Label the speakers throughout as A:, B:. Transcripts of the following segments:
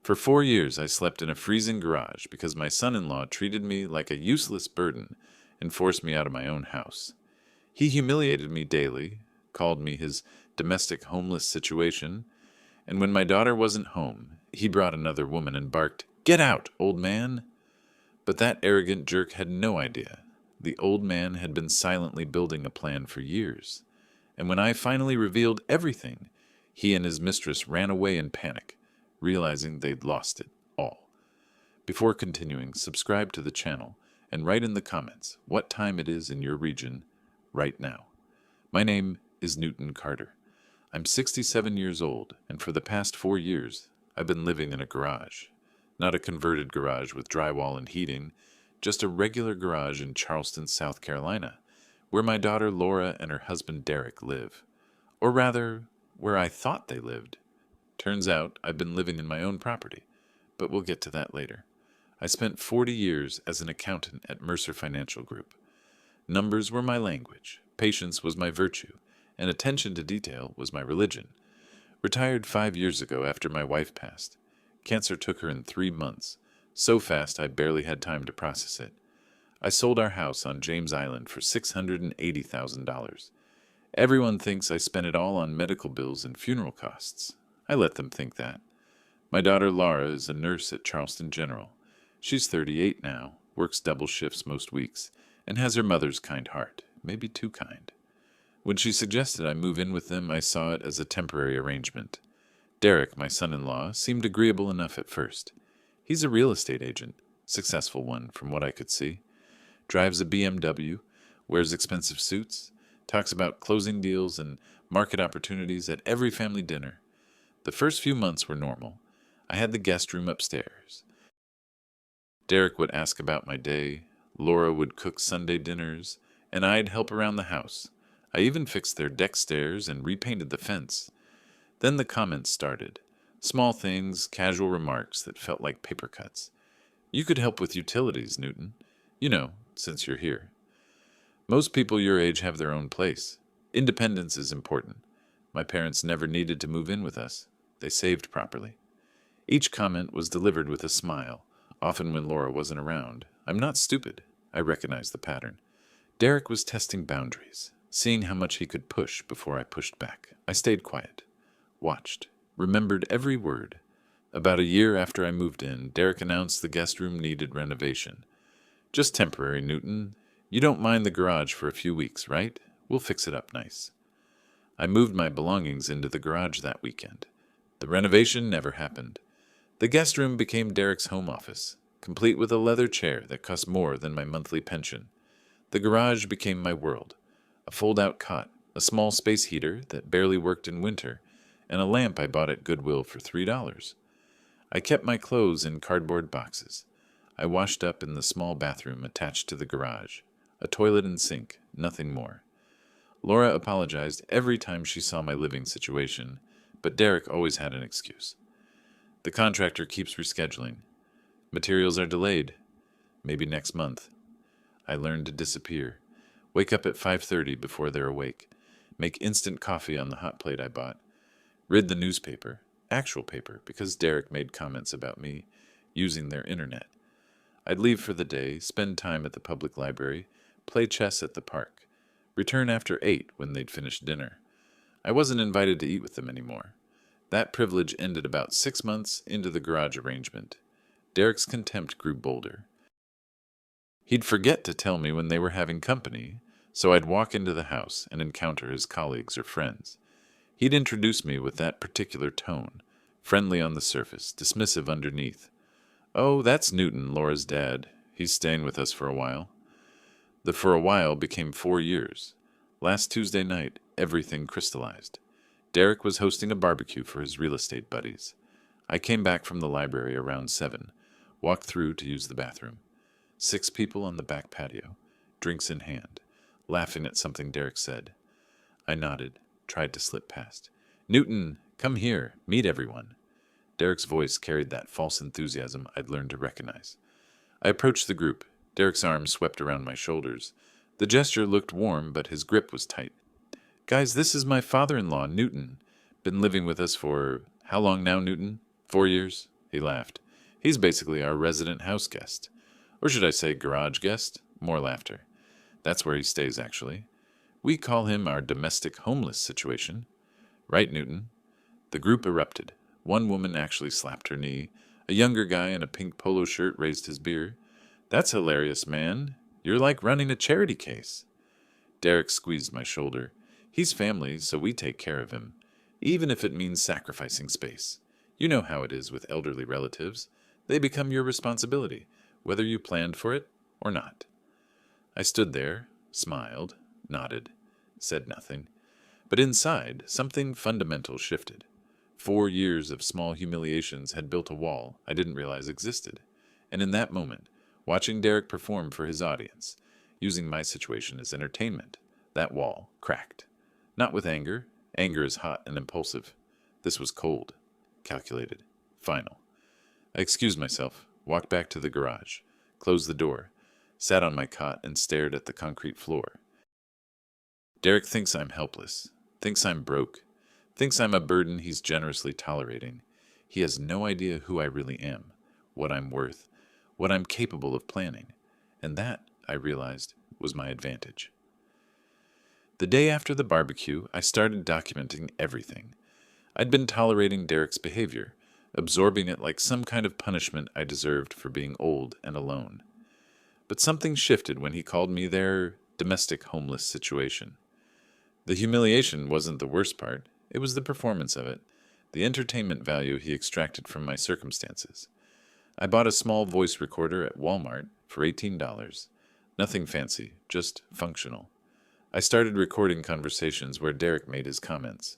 A: For 4 years, I slept in a freezing garage because my son-in-law treated me like a useless burden and forced me out of my own house. He humiliated me daily, called me his domestic homeless situation, and when my daughter wasn't home, he brought another woman and barked, "Get out, old man!" But that arrogant jerk had no idea. The old man had been silently building a plan for years. And when I finally revealed everything, he and his mistress ran away in panic, realizing they'd lost it all. Before continuing, subscribe to the channel and write in the comments what time it is in your region right now. My name is Newton Carter. I'm 67 years old, and for the past 4 years, I've been living in a garage. Not a converted garage with drywall and heating, just a regular garage in Charleston, South Carolina, where my daughter Laura and her husband Derek live. Or rather, where I thought they lived. Turns out I've been living in my own property, but we'll get to that later. I spent 40 years as an accountant at Mercer Financial Group. Numbers were my language, patience was my virtue, and attention to detail was my religion. Retired 5 years ago after my wife passed. Cancer took her in 3 months, so fast I barely had time to process it. I sold our house on James Island for $680,000. Everyone thinks I spent it all on medical bills and funeral costs. I let them think that. My daughter Laura is a nurse at Charleston General. She's 38 now, works double shifts most weeks, and has her mother's kind heart, maybe too kind. When she suggested I move in with them, I saw it as a temporary arrangement. Derek, my son-in-law, seemed agreeable enough at first. He's a real estate agent, successful one from what I could see. Drives a BMW, wears expensive suits, talks about closing deals and market opportunities at every family dinner. The first few months were normal. I had the guest room upstairs. Derek would ask about my day, Laura would cook Sunday dinners, and I'd help around the house. I even fixed their deck stairs and repainted the fence. Then the comments started. Small things, casual remarks that felt like paper cuts. You could help with utilities, Newton. You know, since you're here. Most people your age have their own place. Independence is important. My parents never needed to move in with us. They saved properly. Each comment was delivered with a smile, often when Laura wasn't around. I'm not stupid. I recognized the pattern. Derek was testing boundaries, seeing how much he could push before I pushed back. I stayed quiet. Watched, remembered every word. About a year after I moved in, Derek announced the guest room needed renovation. Just temporary, Newton. You don't mind the garage for a few weeks, right? We'll fix it up nice. I moved my belongings into the garage that weekend. The renovation never happened. The guest room became Derek's home office, complete with a leather chair that cost more than my monthly pension. The garage became my world. A fold-out cot, a small space heater that barely worked in winter, and a lamp I bought at Goodwill for $3. I kept my clothes in cardboard boxes. I washed up in the small bathroom attached to the garage. A toilet and sink, nothing more. Laura apologized every time she saw my living situation, but Derek always had an excuse. The contractor keeps rescheduling. Materials are delayed. Maybe next month. I learned to disappear. Wake up at 5:30 before they're awake. Make instant coffee on the hot plate I bought. Read the newspaper, actual paper, because Derek made comments about me using their internet. I'd leave for the day, spend time at the public library, play chess at the park, return after 8 when they'd finished dinner. I wasn't invited to eat with them anymore. That privilege ended about 6 months into the garage arrangement. Derek's contempt grew bolder. He'd forget to tell me when they were having company, so I'd walk into the house and encounter his colleagues or friends. He'd introduce me with that particular tone, friendly on the surface, dismissive underneath. "Oh, that's Newton, Laura's dad. He's staying with us for a while." The for a while became 4 years. Last Tuesday night, everything crystallized. Derek was hosting a barbecue for his real estate buddies. I came back from the library around 7, walked through to use the bathroom. 6 people on the back patio, drinks in hand, laughing at something Derek said. I nodded, tried to slip past. "Newton, come here, meet everyone." Derek's voice carried that false enthusiasm I'd learned to recognize. I approached the group. Derek's arms swept around my shoulders. The gesture looked warm, but his grip was tight. "Guys, this is my father-in-law, Newton. Been living with us for, how long now, Newton? 4 years? He laughed. He's basically our resident house guest. Or should I say garage guest? More laughter. That's where he stays, actually. We call him our domestic homeless situation. Right, Newton? The group erupted. One woman actually slapped her knee. A younger guy in a pink polo shirt raised his beer. That's hilarious, man. You're like running a charity case. Derek squeezed my shoulder. He's family, so we take care of him, even if it means sacrificing space. You know how it is with elderly relatives. They become your responsibility, whether you planned for it or not. I stood there, smiled, nodded, said nothing. But inside, something fundamental shifted. 4 years of small humiliations had built a wall I didn't realize existed. And in that moment, watching Derek perform for his audience, using my situation as entertainment, that wall cracked. Not with anger. Anger is hot and impulsive. This was cold, calculated, final. I excused myself, walked back to the garage, closed the door, sat on my cot and stared at the concrete floor. Derek thinks I'm helpless, thinks I'm broke, thinks I'm a burden he's generously tolerating. He has no idea who I really am, what I'm worth, what I'm capable of planning. And that, I realized, was my advantage. The day after the barbecue, I started documenting everything. I'd been tolerating Derek's behavior, absorbing it like some kind of punishment I deserved for being old and alone. But something shifted when he called me their domestic homeless situation. The humiliation wasn't the worst part. It was the performance of it, the entertainment value he extracted from my circumstances. I bought a small voice recorder at Walmart for $18. Nothing fancy, just functional. I started recording conversations where Derek made his comments.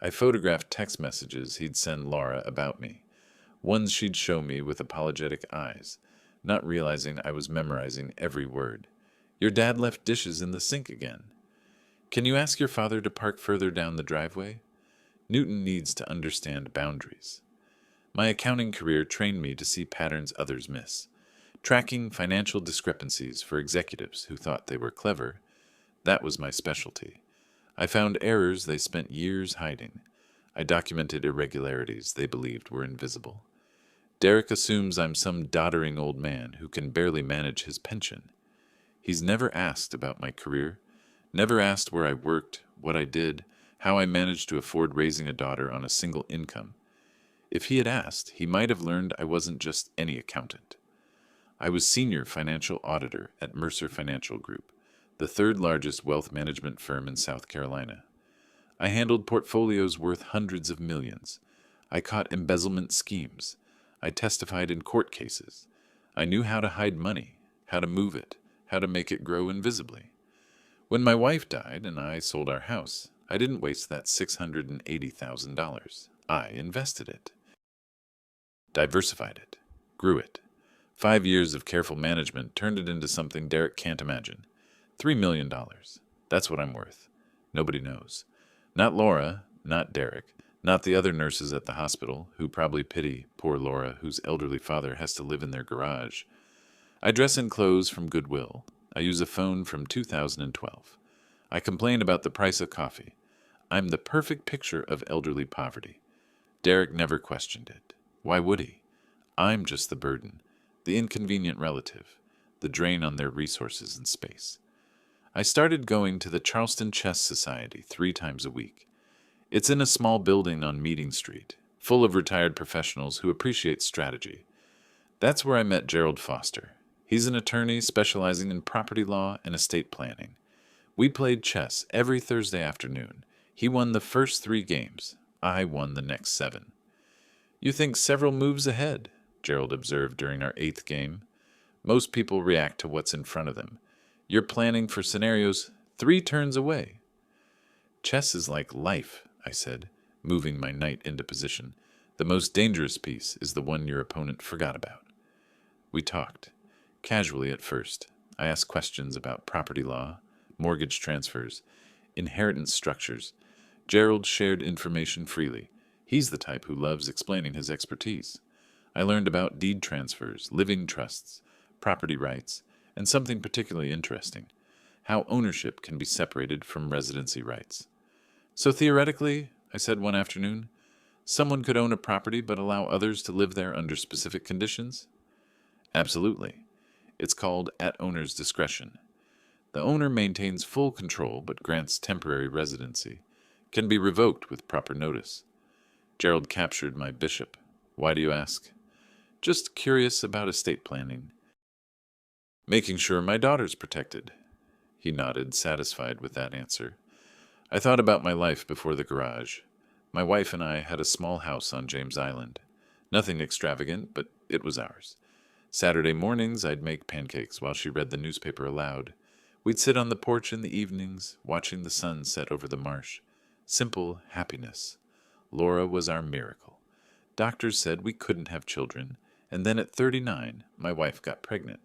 A: I photographed text messages he'd send Laura about me, ones she'd show me with apologetic eyes, not realizing I was memorizing every word. Your dad left dishes in the sink again. Can you ask your father to park further down the driveway? Newton needs to understand boundaries. My accounting career trained me to see patterns others miss. Tracking financial discrepancies for executives who thought they were clever, that was my specialty. I found errors they spent years hiding. I documented irregularities they believed were invisible. Derek assumes I'm some doddering old man who can barely manage his pension. He's never asked about my career, never asked where I worked, what I did, how I managed to afford raising a daughter on a single income. If he had asked, he might have learned I wasn't just any accountant. I was senior financial auditor at Mercer Financial Group, the third largest wealth management firm in South Carolina. I handled portfolios worth hundreds of millions. I caught embezzlement schemes. I testified in court cases. I knew how to hide money, how to move it, how to make it grow invisibly. When my wife died and I sold our house, I didn't waste that $680,000. I invested it, diversified it, grew it. 5 years of careful management turned it into something Derek can't imagine. $3 million. That's what I'm worth. Nobody knows. Not Laura, not Derek, not the other nurses at the hospital, who probably pity poor Laura, whose elderly father has to live in their garage. I dress in clothes from Goodwill. I use a phone from 2012. I complain about the price of coffee. I'm the perfect picture of elderly poverty. Derek never questioned it. Why would he? I'm just the burden, the inconvenient relative, the drain on their resources and space. I started going to the Charleston Chess Society 3 times a week. It's in a small building on Meeting Street, full of retired professionals who appreciate strategy. That's where I met Gerald Foster. He's an attorney specializing in property law and estate planning. We played chess every Thursday afternoon. He won the first 3 games. I won the next 7. You think several moves ahead, Gerald observed during our 8th game. Most people react to what's in front of them. You're planning for scenarios 3 turns away. Chess is like life, I said, moving my knight into position. The most dangerous piece is the one your opponent forgot about. We talked, casually at first. I asked questions about property law, mortgage transfers, inheritance structures. Gerald shared information freely. He's the type who loves explaining his expertise. I learned about deed transfers, living trusts, property rights, and something particularly interesting, how ownership can be separated from residency rights. So theoretically, I said one afternoon, Someone could own a property but allow others to live there under specific conditions? Absolutely. It's called at owner's discretion. The owner maintains full control but grants temporary residency. Can be revoked with proper notice. Gerald captured my bishop. Why do you ask? Just curious about estate planning. Making sure my daughter's protected. He nodded, satisfied with that answer. I thought about my life before the garage. My wife and I had a small house on James Island. Nothing extravagant, but it was ours. Saturday mornings, I'd make pancakes while she read the newspaper aloud. We'd sit on the porch in the evenings, watching the sun set over the marsh. Simple happiness. Laura was our miracle. Doctors said we couldn't have children, and then at 39, my wife got pregnant.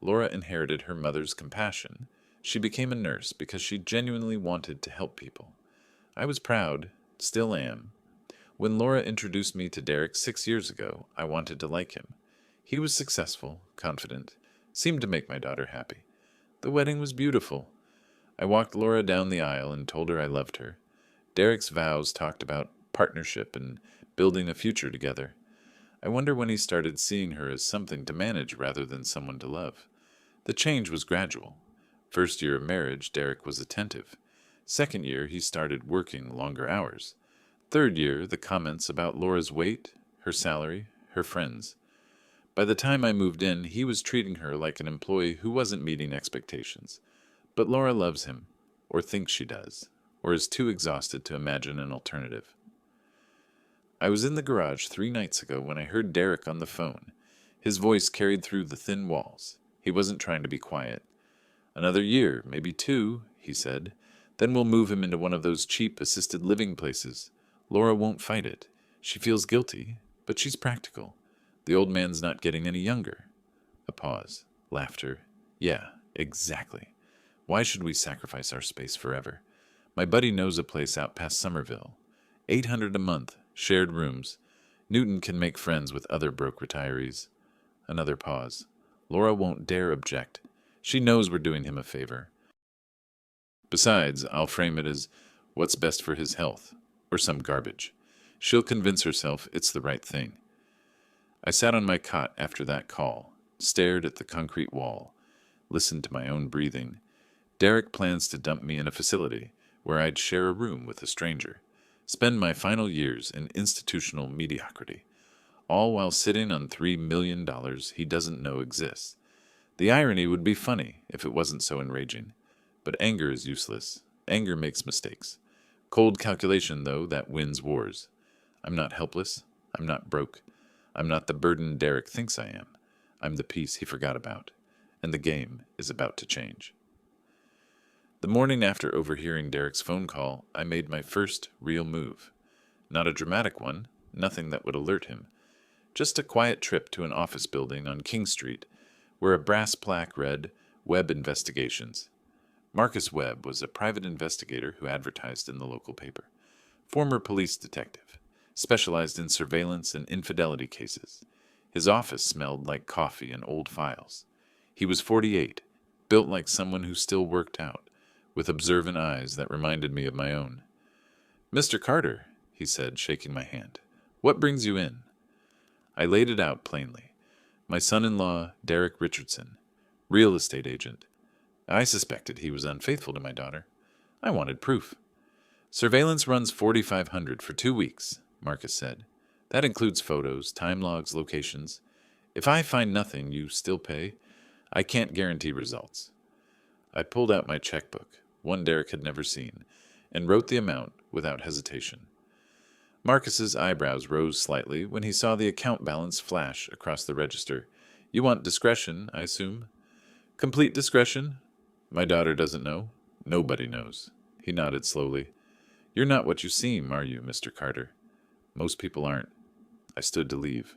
A: Laura inherited her mother's compassion. She became a nurse because she genuinely wanted to help people. I was proud, still am. When Laura introduced me to Derek 6 years ago, I wanted to like him. He was successful, confident, seemed to make my daughter happy. The wedding was beautiful. I walked Laura down the aisle and told her I loved her. Derek's vows talked about partnership and building a future together. I wonder when he started seeing her as something to manage rather than someone to love. The change was gradual. First year of marriage, Derek was attentive. Second year, he started working longer hours. Third year, the comments about Laura's weight, her salary, her friends. By the time I moved in, he was treating her like an employee who wasn't meeting expectations. But Laura loves him, or thinks she does, or is too exhausted to imagine an alternative. I was in the garage 3 nights ago when I heard Derek on the phone. His voice carried through the thin walls. He wasn't trying to be quiet. Another year, maybe 2, he said. Then we'll move him into one of those cheap assisted living places. Laura won't fight it. She feels guilty, but she's practical. The old man's not getting any younger. A pause. Laughter. Yeah, exactly. Why should we sacrifice our space forever? My buddy knows a place out past Somerville. $800 a month, shared rooms. Newton can make friends with other broke retirees. Another pause. Laura won't dare object. She knows we're doing him a favor. Besides, I'll frame it as what's best for his health, or some garbage. She'll convince herself it's the right thing. I sat on my cot after that call, stared at the concrete wall, listened to my own breathing. Derek plans to dump me in a facility where I'd share a room with a stranger, spend my final years in institutional mediocrity, all while sitting on $3 million he doesn't know exists. The irony would be funny if it wasn't so enraging. But anger is useless. Anger makes mistakes. Cold calculation, though, that wins wars. I'm not helpless. I'm not broke. I'm not the burden Derek thinks I am. I'm the piece he forgot about. And the game is about to change. The morning after overhearing Derek's phone call, I made my first real move. Not a dramatic one, nothing that would alert him. Just a quiet trip to an office building on King Street, where a brass plaque read, Webb Investigations. Marcus Webb was a private investigator who advertised in the local paper. Former police detective, specialized in surveillance and infidelity cases. His office smelled like coffee and old files. He was 48, built like someone who still worked out, with observant eyes that reminded me of my own. "Mr. Carter," he said, shaking my hand, "what brings you in?" I laid it out plainly. My son-in-law, Derek Richardson, real estate agent. I suspected he was unfaithful to my daughter. I wanted proof. "Surveillance runs $4,500 for 2 weeks," Marcus said. "That includes photos, time logs, locations. If I find nothing, you still pay? I can't guarantee results." I pulled out my checkbook, one Derek had never seen, and wrote the amount without hesitation. Marcus's eyebrows rose slightly when he saw the account balance flash across the register. "You want discretion, I assume?" "Complete discretion? My daughter doesn't know. Nobody knows." He nodded slowly. "You're not what you seem, are you, Mr. Carter?" "Most people aren't." I stood to leave.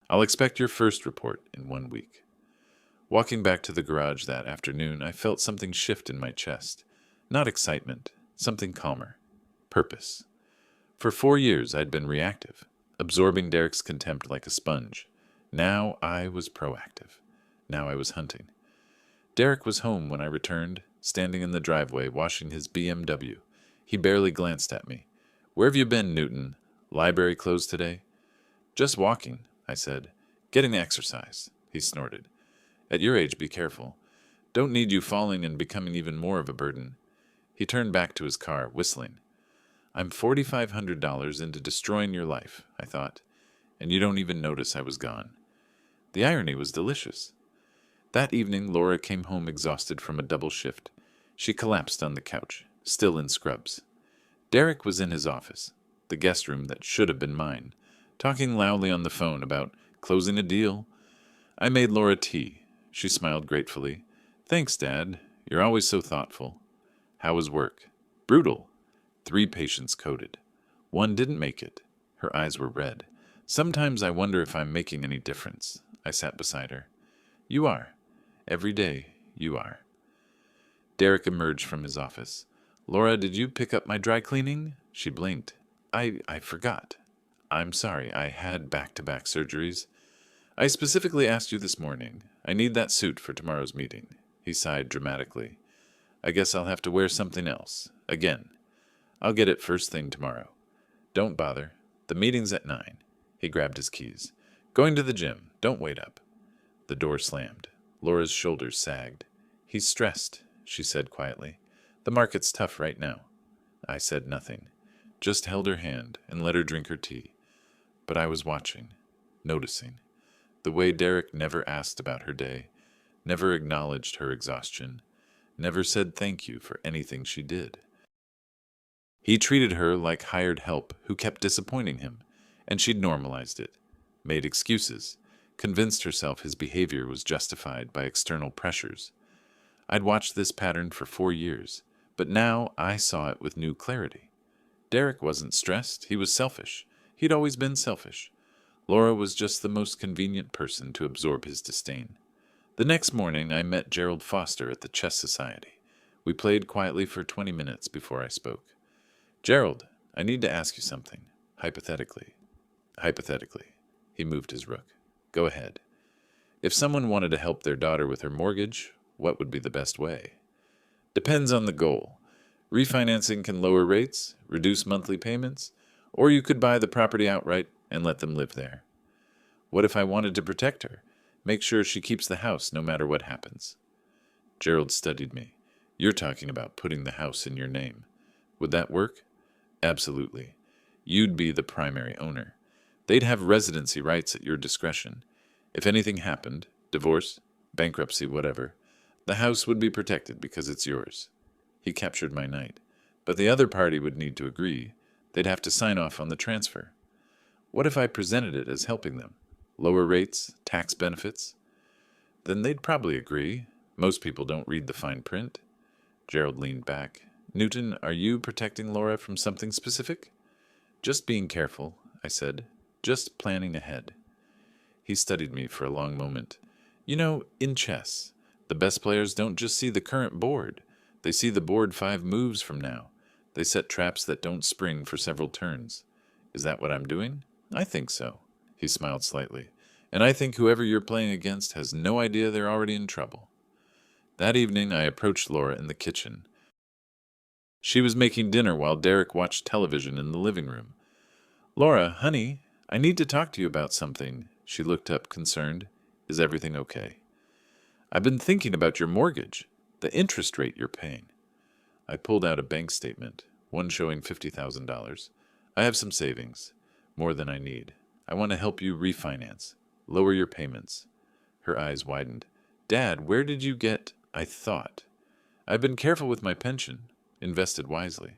A: "I'll expect your first report in 1 week." Walking back to the garage that afternoon, I felt something shift in my chest. Not excitement, something calmer. Purpose. For 4 years I'd been reactive, absorbing Derek's contempt like a sponge. Now I was proactive. Now I was hunting. Derek was home when I returned, standing in the driveway washing his BMW. He barely glanced at me. "Where have you been, Newton? Library closed today?" "Just walking," I said. "Getting exercise," he snorted. "At your age, be careful. Don't need you falling and becoming even more of a burden." He turned back to his car, whistling. "I'm $4,500 into destroying your life," I thought, "and you don't even notice I was gone." The irony was delicious. That evening, Laura came home exhausted from a double shift. She collapsed on the couch, still in scrubs. Derek was in his office, the guest room that should have been mine, talking loudly on the phone about closing a deal. I made Laura tea. She smiled gratefully. "Thanks, Dad. You're always so thoughtful." "How was work?" "Brutal. 3 patients coded. 1 didn't make it." Her eyes were red. "Sometimes I wonder if I'm making any difference." I sat beside her. "You are. Every day, you are." Derek emerged from his office. "Laura, did you pick up my dry cleaning?" She blinked. I forgot. I'm sorry, I had back-to-back surgeries. "I specifically asked you this morning. I need that suit for tomorrow's meeting." He sighed dramatically. "I guess I'll have to wear something else. Again. I'll get it first thing tomorrow." "Don't bother. The meeting's at 9. He grabbed his keys. "Going to the gym. Don't wait up." The door slammed. Laura's shoulders sagged. "He's stressed," she said quietly. "The market's tough right now." I said nothing, just held her hand and let her drink her tea. But I was watching, noticing. The way Derek never asked about her day, never acknowledged her exhaustion, never said thank you for anything she did. He treated her like hired help who kept disappointing him, and she'd normalized it, made excuses, convinced herself his behavior was justified by external pressures. I'd watched this pattern for 4 years, but now I saw it with new clarity. Derek wasn't stressed, he was selfish. He'd always been selfish. Laura was just the most convenient person to absorb his disdain. The next morning I met Gerald Foster at the Chess Society. We played quietly for 20 minutes before I spoke. "Gerald, I need to ask you something. Hypothetically." "Hypothetically." He moved his rook. "Go ahead. If someone wanted to help their daughter with her mortgage, what would be the best way?" "Depends on the goal. Refinancing can lower rates, reduce monthly payments, or you could buy the property outright and let them live there." "What if I wanted to protect her? Make sure she keeps the house no matter what happens?" Gerald studied me. "You're talking about putting the house in your name. Would that work?" "Absolutely. You'd be the primary owner. They'd have residency rights at your discretion. If anything happened, divorce, bankruptcy, whatever, the house would be protected because it's yours." He captured my night. "But the other party would need to agree. They'd have to sign off on the transfer." "What if I presented it as helping them? Lower rates, tax benefits?" "Then they'd probably agree. Most people don't read the fine print." Gerald leaned back. "Newton, are you protecting Laura from something specific?" "Just being careful," I said. "Just planning ahead." He studied me for a long moment. "You know, in chess, the best players don't just see the current board. They see the board 5 moves from now. They set traps that don't spring for several turns. Is that what I'm doing?" "I think so." He smiled slightly. "And I think whoever you're playing against has no idea they're already in trouble." That evening I approached Laura in the kitchen. She was making dinner while Derek watched television in the living room. "Laura, honey, I need to talk to you about something." She looked up, concerned. "Is everything okay?" "I've been thinking about your mortgage, the interest rate you're paying." I pulled out a bank statement, one showing $50,000. "I have some savings, more than I need. I want to help you refinance, lower your payments." Her eyes widened. "Dad, where did you get—" I thought. "I've been careful with my pension, invested wisely.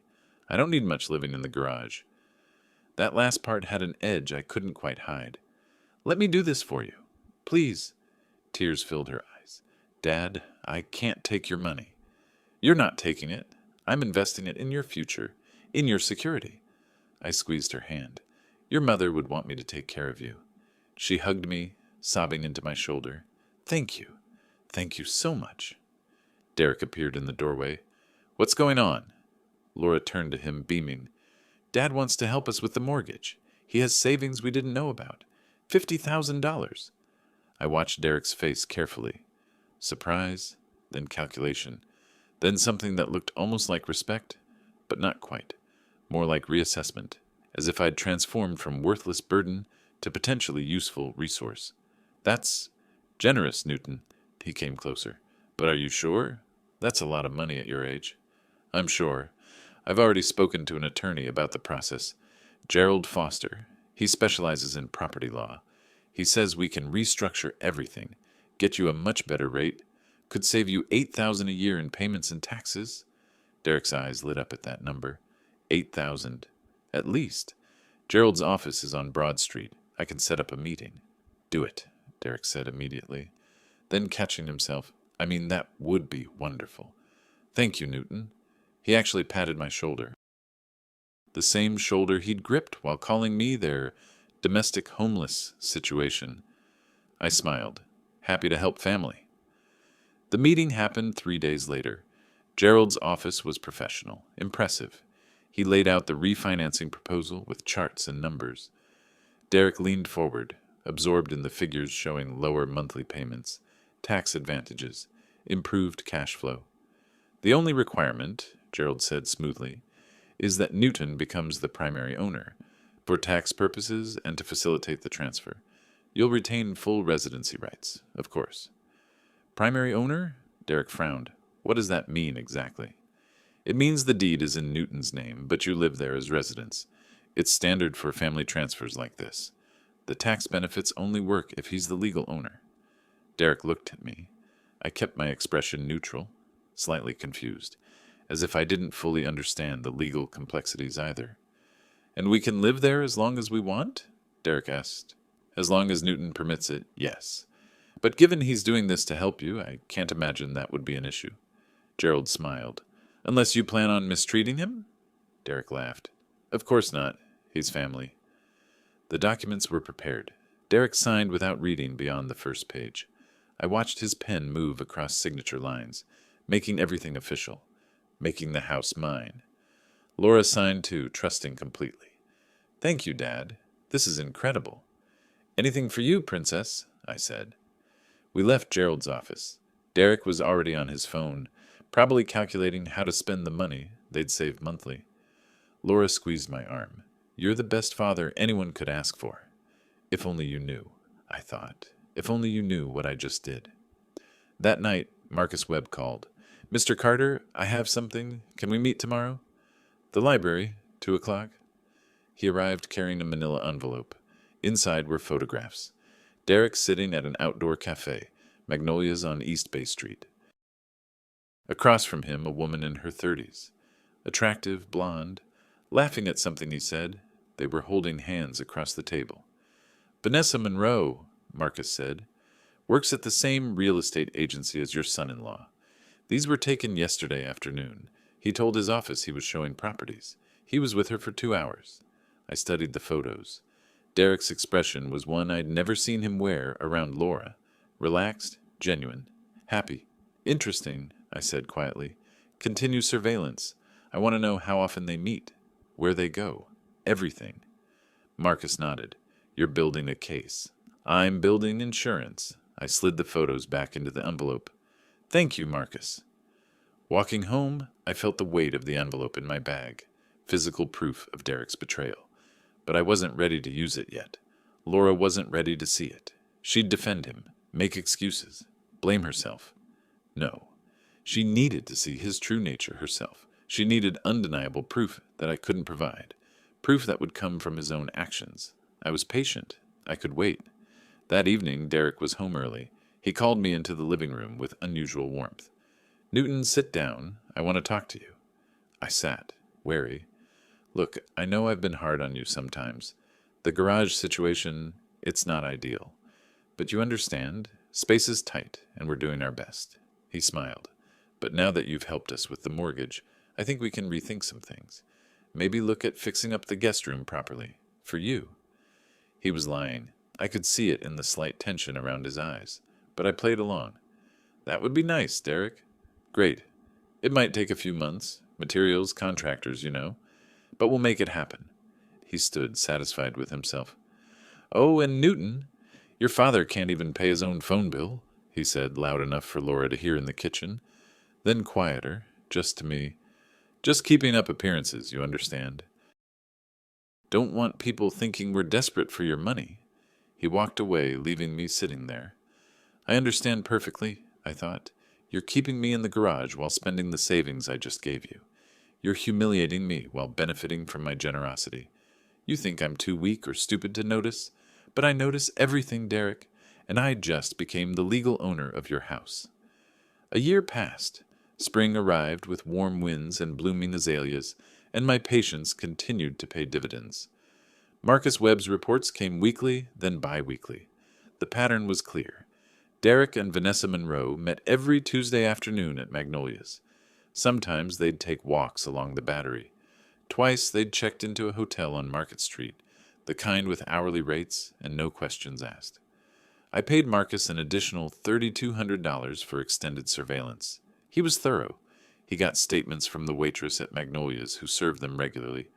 A: I don't need much living in the garage." That last part had an edge I couldn't quite hide. "Let me do this for you. Please." Tears filled her eyes. "Dad, I can't take your money." "You're not taking it. I'm investing it in your future, in your security." I squeezed her hand. "Your mother would want me to take care of you." She hugged me, sobbing into my shoulder. "Thank you. Thank you so much." Derek appeared in the doorway. "What's going on?" Laura turned to him, beaming. "Dad wants to help us with the mortgage. He has savings we didn't know about. $50,000. I watched Derek's face carefully. Surprise, then calculation, then something that looked almost like respect, but not quite. more like reassessment, as if I'd transformed from worthless burden to potentially useful resource. That's generous, Newton. He came closer. But are you sure? That's a lot of money at your age. I'm sure. I've already spoken to an attorney about the process. Gerald Foster. He specializes in property law. He says we can restructure everything, get you a much better rate, could save you $8,000 a year in payments and taxes. Derek's eyes lit up at that number. 8,000. At least. Gerald's office is on Broad Street. I can set up a meeting. Do it, Derek said immediately. Then catching himself, I mean, that would be wonderful. Thank you, Newton. He actually patted my shoulder. The same shoulder he'd gripped while calling me their domestic homeless situation. I smiled, happy to help family. The meeting happened 3 days later. Gerald's office was professional, impressive. He laid out the refinancing proposal with charts and numbers. Derek leaned forward, absorbed in the figures showing lower monthly payments, tax advantages, improved cash flow. The only requirement, Gerald said smoothly, is that Newton becomes the primary owner, for tax purposes and to facilitate the transfer. You'll retain full residency rights, of course. Primary owner? Derek frowned. What does that mean exactly? It means the deed is in Newton's name, but you live there as residents. It's standard for family transfers like this. The tax benefits only work if he's the legal owner. Derek looked at me. I kept my expression neutral, slightly confused, as if I didn't fully understand the legal complexities either. And we can live there as long as we want? Derek asked. As long as Newton permits it, yes. But given he's doing this to help you, I can't imagine that would be an issue. Gerald smiled. Unless you plan on mistreating him? Derek laughed. Of course not. He's family. The documents were prepared. Derek signed without reading beyond the first page. I watched his pen move across signature lines, making everything official, making the house mine. Laura signed too, trusting completely. Thank you, Dad. This is incredible. Anything for you, Princess, I said. We left Gerald's office. Derek was already on his phone, probably calculating how to spend the money they'd save monthly. Laura squeezed my arm. You're the best father anyone could ask for. If only you knew, I thought. If only you knew what I just did. That night, Marcus Webb called. Mr. Carter, I have something. Can we meet tomorrow? The library, 2 o'clock. He arrived carrying a manila envelope. Inside were photographs. Derek sitting at an outdoor cafe, Magnolias on East Bay Street. Across from him, a woman in her 30s. Attractive, blonde, laughing at something he said. They were holding hands across the table. Vanessa Monroe, Marcus said, works at the same real estate agency as your son-in-law. These were taken yesterday afternoon. He told his office he was showing properties. He was with her for 2 hours. I studied the photos. Derek's expression was one I'd never seen him wear around Laura. Relaxed, genuine, happy. Interesting, I said quietly. Continue surveillance. I want to know how often they meet, where they go, everything. Marcus nodded. You're building a case. I'm building insurance. I slid the photos back into the envelope. Thank you, Marcus. Walking home, I felt the weight of the envelope in my bag, physical proof of Derek's betrayal. But I wasn't ready to use it yet. Laura wasn't ready to see it. She'd defend him, make excuses, blame herself. No. She needed to see his true nature herself. She needed undeniable proof that I couldn't provide, proof that would come from his own actions. I was patient. I could wait. That evening, Derek was home early. He called me into the living room with unusual warmth. Newton, sit down. I want to talk to you. I sat, wary. Look, I know I've been hard on you sometimes. The garage situation, it's not ideal. But you understand, space is tight, and we're doing our best. He smiled. But now that you've helped us with the mortgage, I think we can rethink some things. Maybe look at fixing up the guest room properly. For you. He was lying. I could see it in the slight tension around his eyes. But I played along. That would be nice, Derek. Great. It might take a few months. Materials, contractors, you know. But we'll make it happen. He stood, satisfied with himself. Oh, and Newton, your father can't even pay his own phone bill, he said, loud enough for Laura to hear in the kitchen. Then quieter, just to me. Just keeping up appearances, you understand. Don't want people thinking we're desperate for your money." He walked away, leaving me sitting there. I understand perfectly, I thought. You're keeping me in the garage while spending the savings I just gave you. You're humiliating me while benefiting from my generosity. You think I'm too weak or stupid to notice, but I notice everything, Derek, and I just became the legal owner of your house. A year passed. Spring arrived with warm winds and blooming azaleas, and my patience continued to pay dividends. Marcus Webb's reports came weekly, then bi-weekly. The pattern was clear. Derek and Vanessa Monroe met every Tuesday afternoon at Magnolia's. Sometimes they'd take walks along the Battery. Twice they'd checked into a hotel on Market Street, the kind with hourly rates and no questions asked. I paid Marcus an additional $3,200 for extended surveillance. He was thorough. He got statements from the waitress at Magnolia's who served them regularly.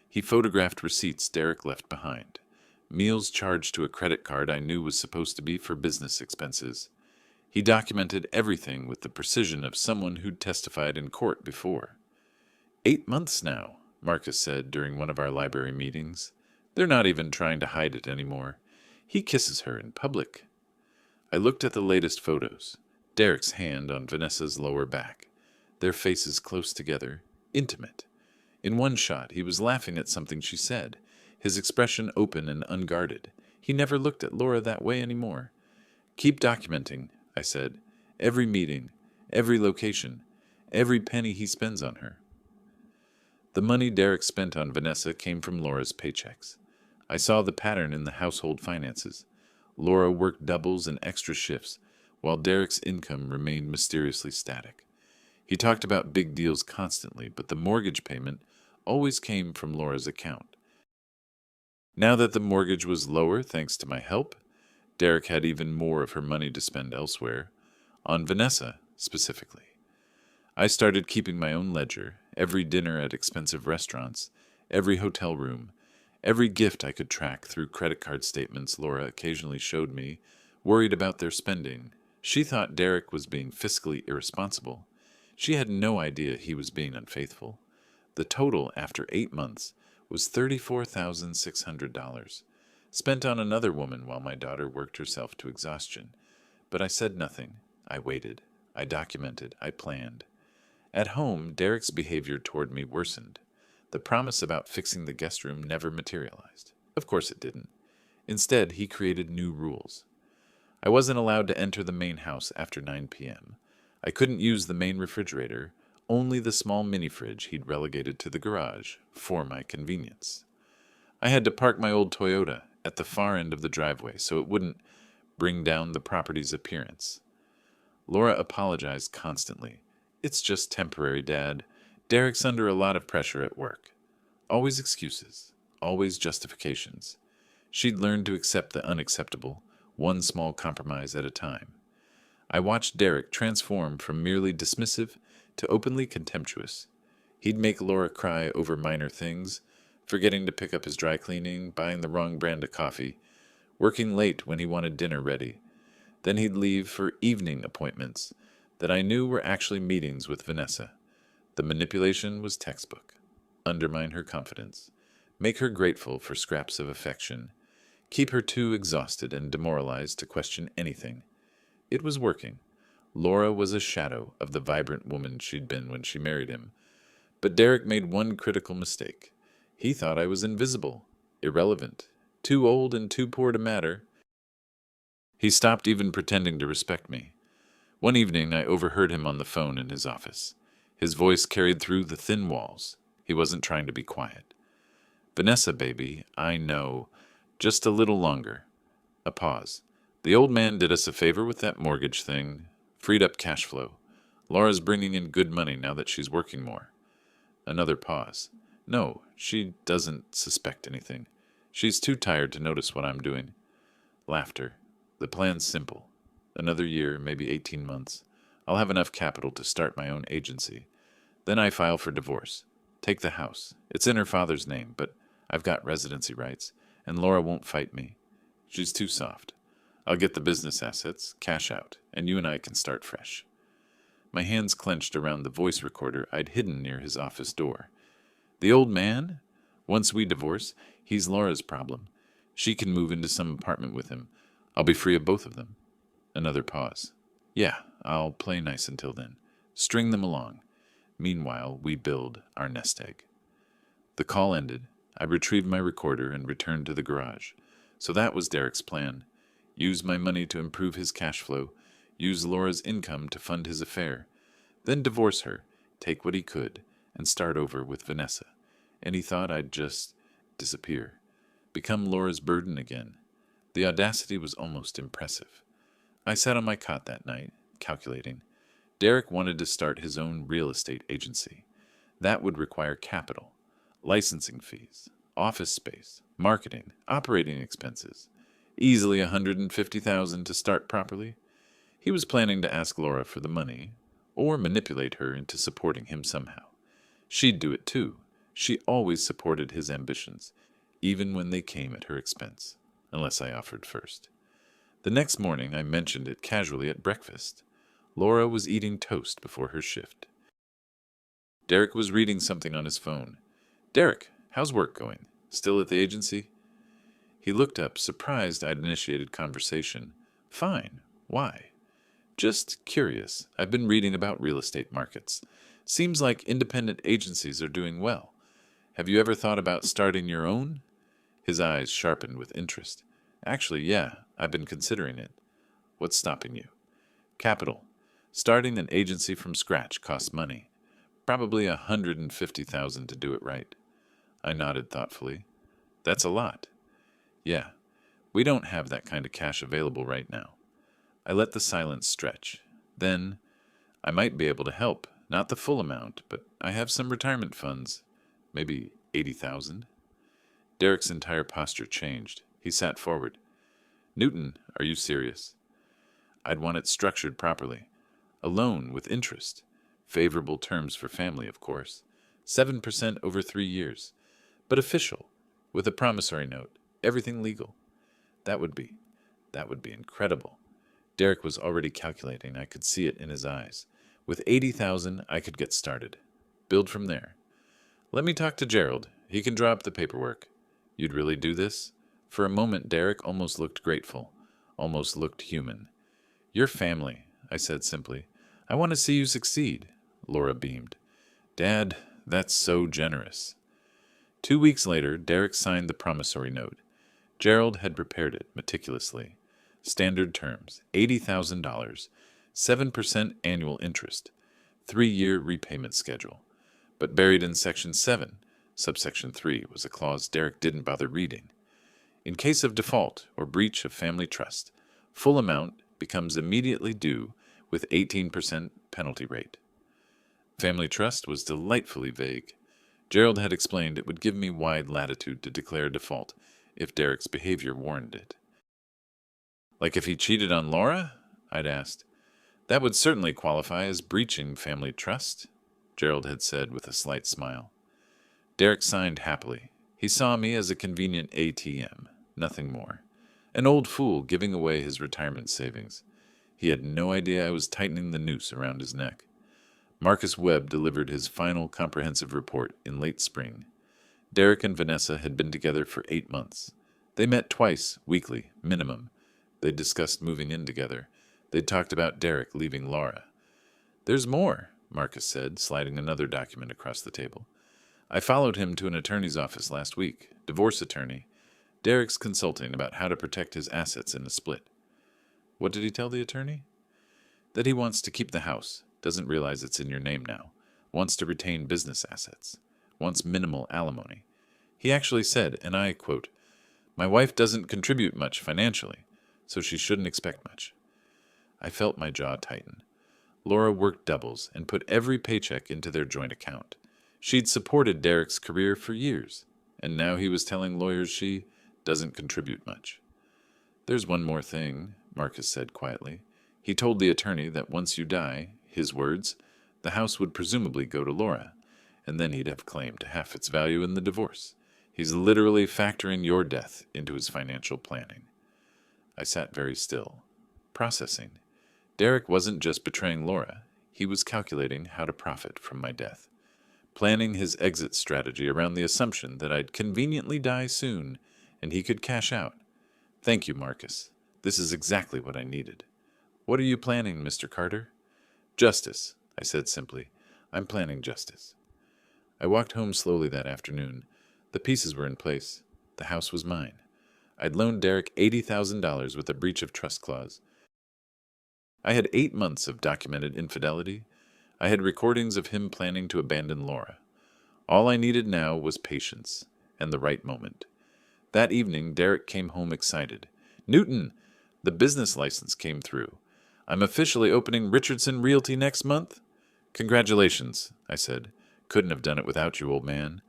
A: He photographed receipts Derek left behind. Meals charged to a credit card I knew was supposed to be for business expenses. He documented everything with the precision of someone who'd testified in court before. 8 months now, Marcus said during one of our library meetings. They're not even trying to hide it anymore. He kisses her in public. I looked at the latest photos. Derek's hand on Vanessa's lower back. Their faces close together, intimate. In one shot, he was laughing at something she said, his expression open and unguarded. He never looked at Laura that way anymore. "Keep documenting," I said. "Every meeting, every location, every penny he spends on her." The money Derek spent on Vanessa came from Laura's paychecks. I saw the pattern in the household finances. Laura worked doubles and extra shifts, while Derek's income remained mysteriously static. He talked about big deals constantly, but the mortgage payment always came from Laura's account. Now that the mortgage was lower thanks to my help, Derek had even more of her money to spend elsewhere, on Vanessa specifically. I started keeping my own ledger, every dinner at expensive restaurants, every hotel room, every gift I could track through credit card statements Laura occasionally showed me, worried about their spending. She thought Derek was being fiscally irresponsible. She had no idea he was being unfaithful. The total after 8 months was $34,600, spent on another woman while my daughter worked herself to exhaustion. But I said nothing. I waited. I documented. I planned. At home, Derek's behavior toward me worsened. The promise about fixing the guest room never materialized. Of course it didn't. Instead, he created new rules. I wasn't allowed to enter the main house after 9 p.m. I couldn't use the main refrigerator, only the small mini-fridge he'd relegated to the garage, for my convenience. I had to park my old Toyota at the far end of the driveway so it wouldn't bring down the property's appearance. Laura apologized constantly. "It's just temporary, Dad. Derek's under a lot of pressure at work." Always excuses, always justifications. She'd learned to accept the unacceptable, one small compromise at a time. I watched Derek transform from merely dismissive to openly contemptuous. He'd make Laura cry over minor things, forgetting to pick up his dry cleaning, buying the wrong brand of coffee, working late when he wanted dinner ready. Then he'd leave for evening appointments that I knew were actually meetings with Vanessa. The manipulation was textbook. Undermine her confidence. Make her grateful for scraps of affection. Keep her too exhausted and demoralized to question anything. It was working. Laura was a shadow of the vibrant woman she'd been when she married him. But Derek made one critical mistake. He thought I was invisible, irrelevant, too old and too poor to matter. He stopped even pretending to respect me. One evening I overheard him on the phone in his office. His voice carried through the thin walls. He wasn't trying to be quiet. "Vanessa, baby, I know. Just a little longer." A pause. "The old man did us a favor with that mortgage thing. Freed up cash flow. Laura's bringing in good money now that she's working more." Another pause. "No, she doesn't suspect anything. She's too tired to notice what I'm doing." Laughter. "The plan's simple. Another year, maybe 18 months. I'll have enough capital to start my own agency. Then I file for divorce. Take the house. It's in her father's name, but I've got residency rights, and Laura won't fight me. She's too soft. I'll get the business assets, cash out, and you and I can start fresh." My hands clenched around the voice recorder I'd hidden near his office door. The old man? Once we divorce, He's Laura's problem. She can move into some apartment with him. I'll be free of both of them. Another pause. Yeah, I'll play nice until then. String them along. Meanwhile, we build our nest egg. The call ended. I retrieved my recorder and returned to the garage. So that was Derek's plan. Use my money to improve his cash flow. Use Laura's income to fund his affair. Then divorce her, take what he could, and start over with Vanessa. And he thought I'd just disappear. Become Laura's burden again. The audacity was almost impressive. I sat on my cot that night, calculating. Derek wanted to start his own real estate agency. That would require capital, licensing fees, office space, marketing, operating expenses. Easily $150,000 to start properly. He was planning to ask Laura for the money, or manipulate her into supporting him somehow. She'd do it too. She always supported his ambitions, even when they came at her expense, unless I offered first. The next morning I mentioned it casually at breakfast. Laura was eating toast before her shift. Derek was reading something on his phone. Derek, how's work going? Still at the agency? He looked up, surprised I'd initiated conversation. Fine. Why? Just curious. I've been reading about real estate markets. Seems like independent agencies are doing well. Have you ever thought about starting your own? His eyes sharpened with interest. Actually, yeah, I've been considering it. What's stopping you? Capital. Starting an agency from scratch costs money. Probably $150,000 to do it right. I nodded thoughtfully. That's a lot. Yeah, we don't have that kind of cash available right now. I let the silence stretch. Then, I might be able to help. Not the full amount, but I have some retirement funds. Maybe $80,000. Derek's entire posture changed. He sat forward. Newton, are you serious? I'd want it structured properly. A loan with interest. Favorable terms for family, of course. 7% over 3 years. But official, with a promissory note. Everything legal. That would be incredible. Derek was already calculating. I could see it in his eyes. With $80,000, I could get started. Build from there. Let me talk to Gerald. He can draw up the paperwork. You'd really do this? For a moment, Derek almost looked grateful, almost looked human. Your family, I said simply. I want to see you succeed. Laura beamed. Dad, that's so generous. 2 weeks later, Derek signed the promissory note. Gerald had prepared it meticulously. Standard terms, $80,000, 7% annual interest, 3-year repayment schedule. But buried in Section 7, subsection 3, was a clause Derek didn't bother reading. In case of default or breach of family trust, full amount becomes immediately due with 18% penalty rate. Family trust was delightfully vague. Gerald had explained it would give me wide latitude to declare default if Derek's behavior warranted it. Like if he cheated on Laura? I'd asked. That would certainly qualify as breaching family trust, Gerald had said with a slight smile. Derek signed happily. He saw me as a convenient ATM, nothing more. An old fool giving away his retirement savings. He had no idea I was tightening the noose around his neck. Marcus Webb delivered his final comprehensive report in late spring. Derek and Vanessa had been together for 8 months. They met twice, weekly, minimum. They'd discussed moving in together. They'd talked about Derek leaving Laura. There's more, Marcus said, sliding another document across the table. I followed him to an attorney's office last week, divorce attorney. Derek's consulting about how to protect his assets in a split. What did he tell the attorney? That he wants to keep the house, doesn't realize it's in your name now, wants to retain business assets, wants minimal alimony. He actually said, and I quote, "My wife doesn't contribute much financially, so she shouldn't expect much." I felt my jaw tighten. Laura worked doubles and put every paycheck into their joint account. She'd supported Derek's career for years, and now he was telling lawyers she doesn't contribute much. There's one more thing, Marcus said quietly. He told the attorney that once you die, his words, the house would presumably go to Laura, and then he'd have claim to half its value in the divorce. He's literally factoring your death into his financial planning. I sat very still, processing. Derek wasn't just betraying Laura. He was calculating how to profit from my death. planning his exit strategy around the assumption that I'd conveniently die soon and he could cash out. Thank you, Marcus. This is exactly what I needed. What are you planning, Mr. Carter? Justice, I said simply. I'm planning justice. I walked home slowly that afternoon. The pieces were in place. The house was mine. I'd loaned Derek $80,000 with a breach of trust clause. I had 8 months of documented infidelity. I had recordings of him planning to abandon Laura. All I needed now was patience and the right moment. That evening, Derek came home excited. Newton, the business license came through. I'm officially opening Richardson Realty next month. Congratulations, I said. Couldn't have done it without you, old man.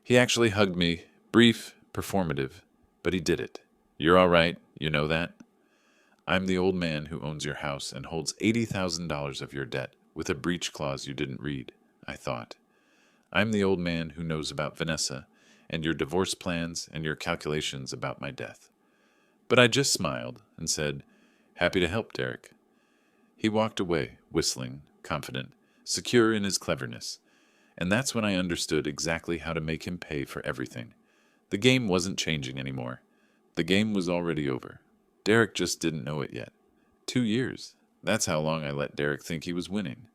A: He actually hugged me, brief, performative, but he did it. You're all right, you know that? I'm the old man who owns your house and holds $80,000 of your debt with a breach clause you didn't read, I thought. I'm the old man who knows about Vanessa and your divorce plans and your calculations about my death. But I just smiled and said, Happy to help, Derek. He walked away, whistling, confident, secure in his cleverness, and that's when I understood exactly how to make him pay for everything. The game wasn't changing anymore. The game was already over. Derek just didn't know it yet. 2 years. That's how long I let Derek think he was winning.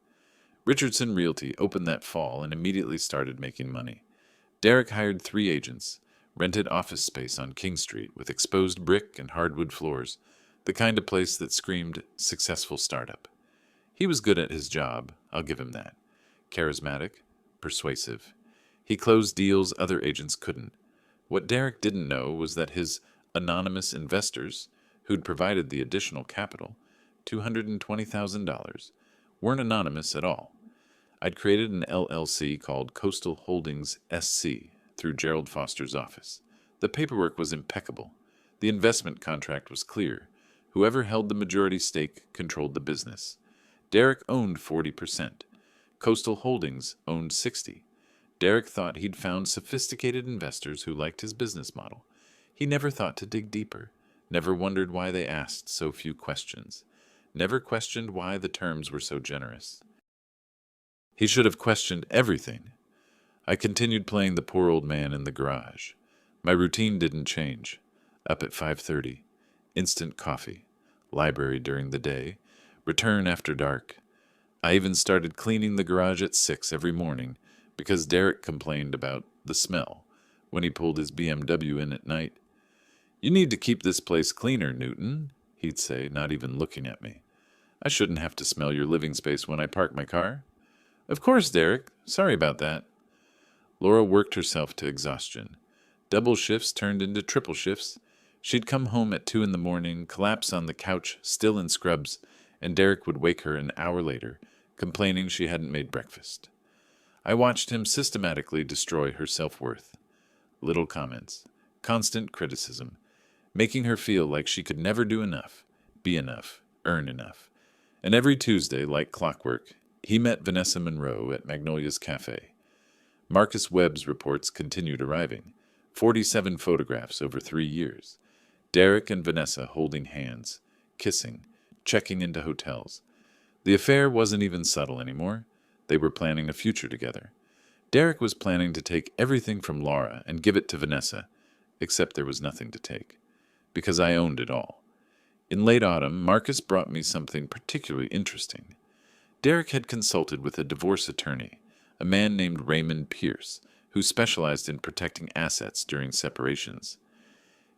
A: Richardson Realty opened that fall and immediately started making money. Derek hired 3 agents, rented office space on King Street with exposed brick and hardwood floors, the kind of place that screamed successful startup. He was good at his job, I'll give him that. Charismatic, persuasive. He closed deals other agents couldn't. What Derek didn't know was that his anonymous investors, who'd provided the additional capital, $220,000, weren't anonymous at all. I'd created an LLC called Coastal Holdings SC through Gerald Foster's office. The paperwork was impeccable. The investment contract was clear. Whoever held the majority stake controlled the business. Derek owned 40%. Coastal Holdings owned 60%. Derek thought he'd found sophisticated investors who liked his business model. He never thought to dig deeper, never wondered why they asked so few questions, never questioned why the terms were so generous. He should have questioned everything. I continued playing the poor old man in the garage. My routine didn't change. Up at 5:30, instant coffee, library during the day, return after dark. I even started cleaning the garage at 6 every morning because Derek complained about the smell when he pulled his BMW in at night. You need to keep this place cleaner, Newton, he'd say, not even looking at me. I shouldn't have to smell your living space when I park my car. Of course, Derek. Sorry about that. Laura worked herself to exhaustion. Double shifts turned into triple shifts. She'd come home at 2 in the morning, collapse on the couch, still in scrubs, and Derek would wake her an hour later, complaining she hadn't made breakfast. I watched him systematically destroy her self-worth. Little comments, constant criticism, making her feel like she could never do enough, be enough, earn enough. And every Tuesday, like clockwork, he met Vanessa Monroe at Magnolia's Cafe. Marcus Webb's reports continued arriving, 47 photographs over 3 years. Derek and Vanessa holding hands, kissing, checking into hotels. The affair wasn't even subtle anymore. They were planning a future together. Derek was planning to take everything from Laura and give it to Vanessa, except there was nothing to take, because I owned it all. In late autumn, Marcus brought me something particularly interesting. Derek had consulted with a divorce attorney, a man named Raymond Pierce, who specialized in protecting assets during separations.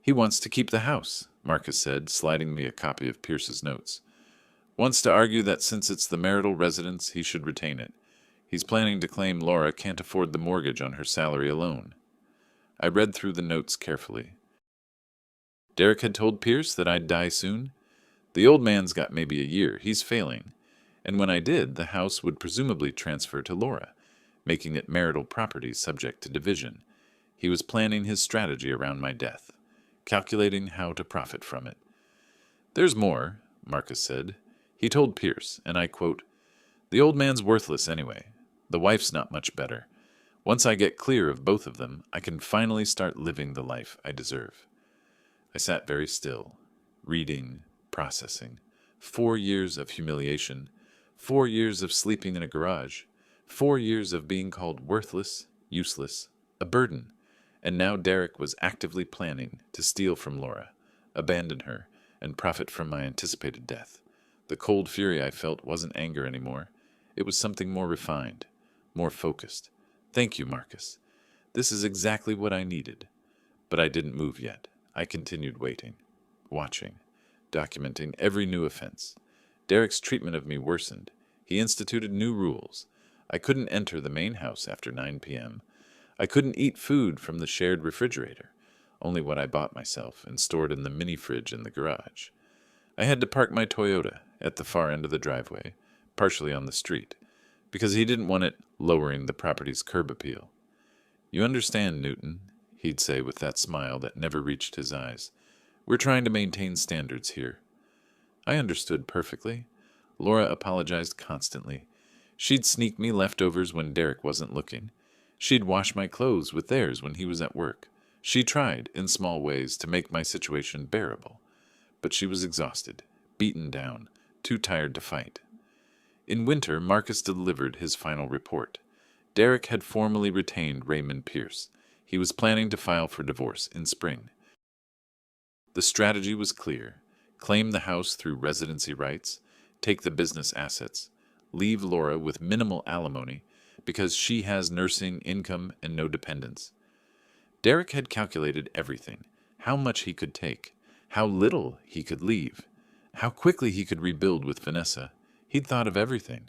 A: He wants to keep the house, Marcus said, sliding me a copy of Pierce's notes. Wants to argue that since it's the marital residence, he should retain it. He's planning to claim Laura can't afford the mortgage on her salary alone. I read through the notes carefully. Derek had told Pierce that I'd die soon. The old man's got maybe a year. He's failing. And when I did, the house would presumably transfer to Laura, making it marital property subject to division. He was planning his strategy around my death, calculating how to profit from it. There's more, Marcus said. He told Pierce, and I quote, The old man's worthless anyway. The wife's not much better. Once I get clear of both of them, I can finally start living the life I deserve. I sat very still, reading, processing. 4 years of humiliation, 4 years of sleeping in a garage, 4 years of being called worthless, useless, a burden. And now Derek was actively planning to steal from Laura, abandon her, and profit from my anticipated death. The cold fury I felt wasn't anger anymore. It was something more refined, more focused. Thank you, Marcus. This is exactly what I needed. But I didn't move yet. I continued waiting, watching, documenting every new offense. Derek's treatment of me worsened. He instituted new rules. I couldn't enter the main house after 9 p.m. I couldn't eat food from the shared refrigerator, only what I bought myself and stored in the mini fridge in the garage. I had to park my Toyota at the far end of the driveway, partially on the street, because he didn't want it lowering the property's curb appeal. You understand, Newton, he'd say with that smile that never reached his eyes. We're trying to maintain standards here. I understood perfectly. Laura apologized constantly. She'd sneak me leftovers when Derek wasn't looking. She'd wash my clothes with theirs when he was at work. She tried, in small ways, to make my situation bearable. But she was exhausted, beaten down, too tired to fight. In winter, Marcus delivered his final report. Derek had formally retained Raymond Pierce. He was planning to file for divorce in spring. The strategy was clear. Claim the house through residency rights, take the business assets, leave Laura with minimal alimony because she has nursing income and no dependents. Derek had calculated everything, how much he could take, how little he could leave, how quickly he could rebuild with Vanessa. He'd thought of everything,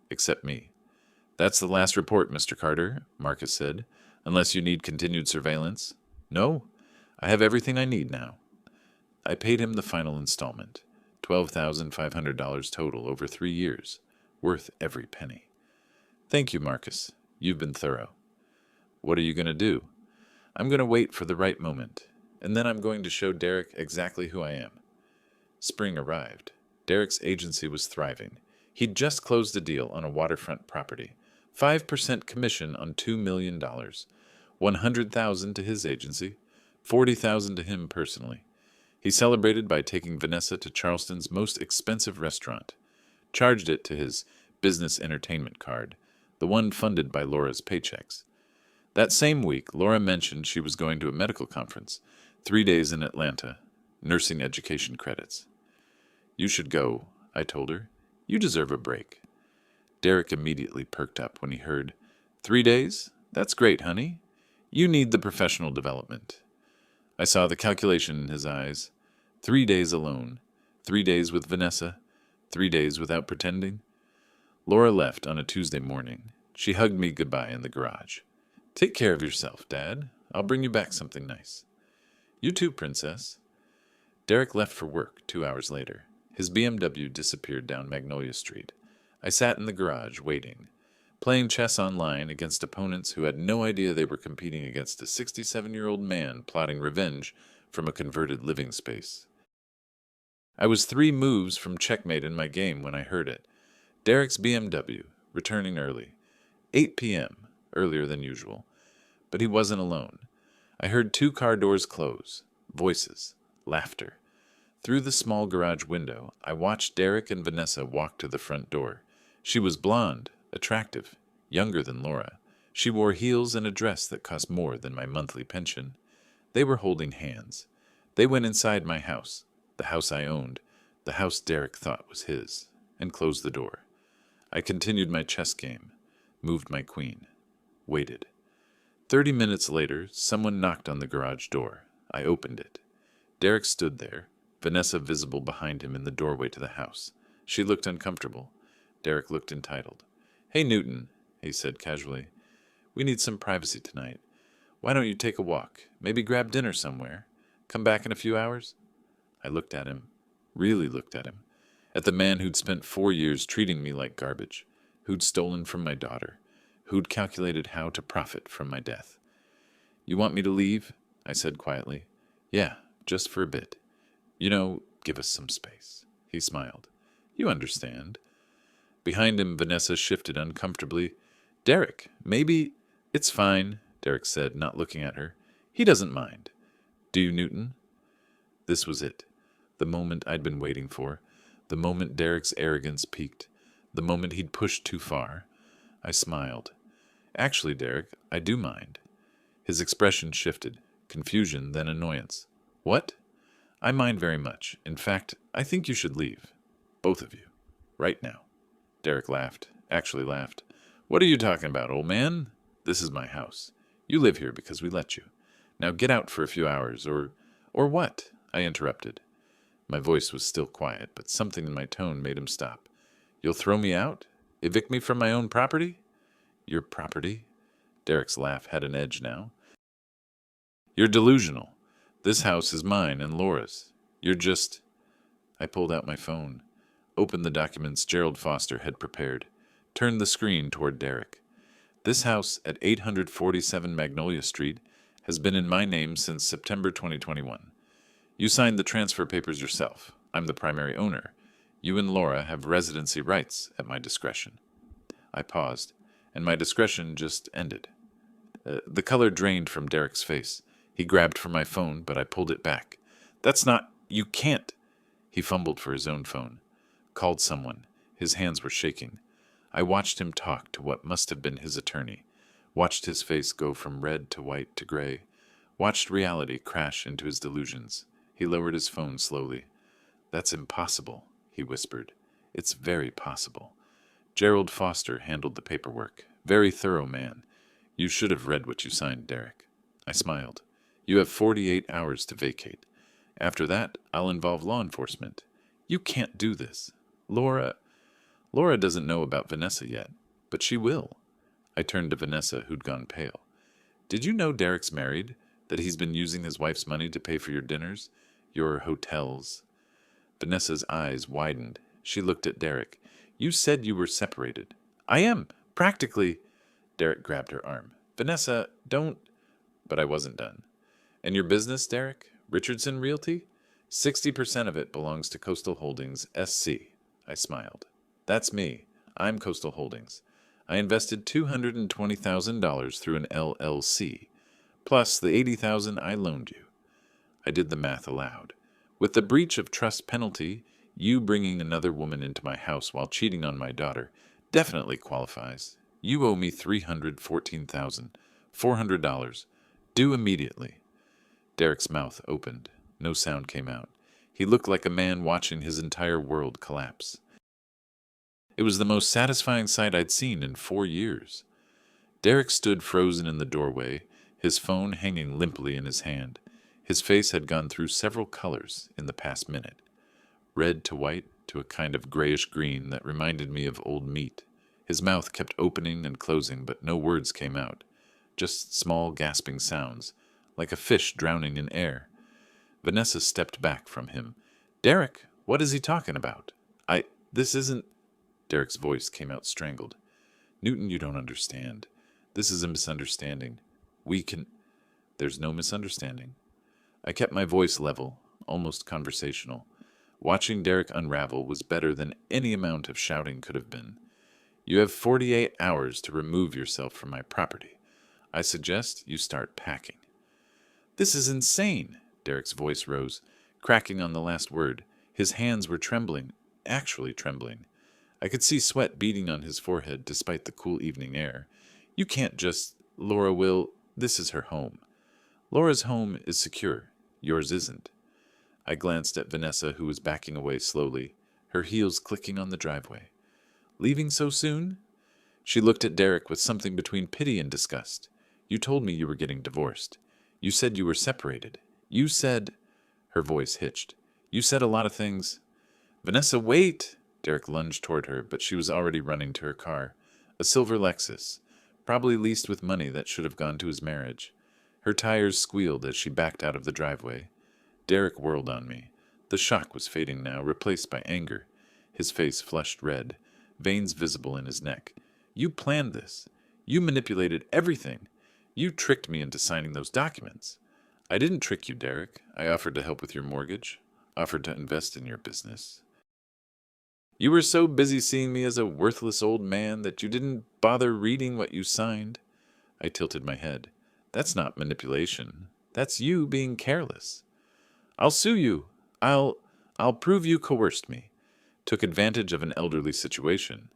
A: except me. That's the last report, Mr. Carter, Marcus said, unless you need continued surveillance. No, I have everything I need now. I paid him the final installment, $12,500 total over 3 years, worth every penny. Thank you, Marcus. You've been thorough. What are you going to do? I'm going to wait for the right moment, and then I'm going to show Derek exactly who I am. Spring arrived. Derek's agency was thriving. He'd just closed a deal on a waterfront property, 5% commission on $2 million, $100,000 to his agency, $40,000 to him personally. He celebrated by taking Vanessa to Charleston's most expensive restaurant, charged it to his business entertainment card, the one funded by Laura's paychecks. That same week, Laura mentioned she was going to a medical conference, 3 days in Atlanta, nursing education credits. You should go, I told her. You deserve a break. Derek immediately perked up when he heard, 3 days? That's great, honey. You need the professional development. I saw the calculation in his eyes. 3 days alone. 3 days with Vanessa. 3 days without pretending. Laura left on a Tuesday morning. She hugged me goodbye in the garage. Take care of yourself, Dad. I'll bring you back something nice. You too, Princess. Derek left for work 2 hours later. His BMW disappeared down Magnolia Street. I sat in the garage, waiting, playing chess online against opponents who had no idea they were competing against a 67-year-old man plotting revenge from a converted living space. I was 3 moves from checkmate in my game when I heard it. Derek's BMW, returning early. 8 p.m., earlier than usual. But he wasn't alone. I heard 2 car doors close, voices, laughter. Through the small garage window, I watched Derek and Vanessa walk to the front door. She was blonde, attractive, younger than Laura. She wore heels and a dress that cost more than my monthly pension. They were holding hands. They went inside my house, the house I owned, the house Derek thought was his, and closed the door. I continued my chess game, moved my queen, waited. 30 minutes later, someone knocked on the garage door. I opened it. Derek stood there, Vanessa visible behind him in the doorway to the house. She looked uncomfortable. Derek looked entitled. Hey, Newton, he said casually. We need some privacy tonight. Why don't you take a walk? Maybe grab dinner somewhere. Come back in a few hours? I looked at him, really looked at him, at the man who'd spent 4 years treating me like garbage, who'd stolen from my daughter, who'd calculated how to profit from my death. You want me to leave? I said quietly. Yeah, just for a bit. You know, give us some space. He smiled. You understand. Behind him, Vanessa shifted uncomfortably. Derek, maybe... It's fine, Derek said, not looking at her. He doesn't mind. Do you, Newton? This was it. The moment I'd been waiting for. The moment Derek's arrogance peaked. The moment he'd pushed too far. I smiled. Actually, Derek, I do mind. His expression shifted, confusion, then annoyance. What? I mind very much. In fact, I think you should leave. Both of you. Right now. Derek laughed. Actually laughed. What are you talking about, old man? This is my house. You live here because we let you. Now get out for a few hours, or what? I interrupted. My voice was still quiet, but something in my tone made him stop. You'll throw me out? Evict me from my own property? Your property? Derek's laugh had an edge now. You're delusional. This house is mine and Laura's. You're just... I pulled out my phone, opened the documents Gerald Foster had prepared, turned the screen toward Derek. This house at 847 Magnolia Street has been in my name since September 2021. You signed the transfer papers yourself. I'm the primary owner. You and Laura have residency rights at my discretion. I paused, and my discretion just ended. The color drained from Derek's face. He grabbed for my phone, but I pulled it back. That's not... You can't... He fumbled for his own phone. Called someone. His hands were shaking. I watched him talk to what must have been his attorney. Watched his face go from red to white to gray. Watched reality crash into his delusions. He lowered his phone slowly. That's impossible, he whispered. It's very possible. Gerald Foster handled the paperwork. Very thorough man. You should have read what you signed, Derek. I smiled. You have 48 hours to vacate. After that, I'll involve law enforcement. You can't do this. Laura doesn't know about Vanessa yet, but she will. I turned to Vanessa, who'd gone pale. Did you know Derek's married? That he's been using his wife's money to pay for your dinners? Your hotels? Vanessa's eyes widened. She looked at Derek. You said you were separated. I am. Practically. Derek grabbed her arm. Vanessa, don't... But I wasn't done. And your business, Derek? Richardson Realty? 60% of it belongs to Coastal Holdings, SC. I smiled. That's me. I'm Coastal Holdings. I invested $220,000 through an LLC, plus the $80,000 I loaned you. I did the math aloud. With the breach of trust penalty, you bringing another woman into my house while cheating on my daughter definitely qualifies. You owe me $314,400. Due immediately. Derek's mouth opened. No sound came out. He looked like a man watching his entire world collapse. It was the most satisfying sight I'd seen in 4 years. Derek stood frozen in the doorway, his phone hanging limply in his hand. His face had gone through several colors in the past minute. Red to white to a kind of grayish-green that reminded me of old meat. His mouth kept opening and closing, but no words came out. Just small gasping sounds, like a fish drowning in air. Vanessa stepped back from him. Derek, what is he talking about? This isn't... Derek's voice came out strangled. Newton, you don't understand. This is a misunderstanding. There's no misunderstanding. I kept my voice level, almost conversational. Watching Derek unravel was better than any amount of shouting could have been. You have 48 hours to remove yourself from my property. I suggest you start packing. This is insane, Derek's voice rose, cracking on the last word. His hands were trembling, actually trembling. I could see sweat beading on his forehead despite the cool evening air. You can't just... Laura will... This is her home. Laura's home is secure. Yours isn't. I glanced at Vanessa, who was backing away slowly, her heels clicking on the driveway. Leaving so soon? She looked at Derek with something between pity and disgust. You told me you were getting divorced. You said you were separated. You said... Her voice hitched. You said a lot of things. Vanessa, wait! Derek lunged toward her, but she was already running to her car. A silver Lexus, probably leased with money that should have gone to his marriage. Her tires squealed as she backed out of the driveway. Derek whirled on me. The shock was fading now, replaced by anger. His face flushed red, veins visible in his neck. You planned this. You manipulated everything. You tricked me into signing those documents. I didn't trick you, Derek. I offered to help with your mortgage, offered to invest in your business. You were so busy seeing me as a worthless old man that you didn't bother reading what you signed. I tilted my head. That's not manipulation. That's you being careless. I'll sue you. I'll prove you coerced me. Took advantage of an elderly situation.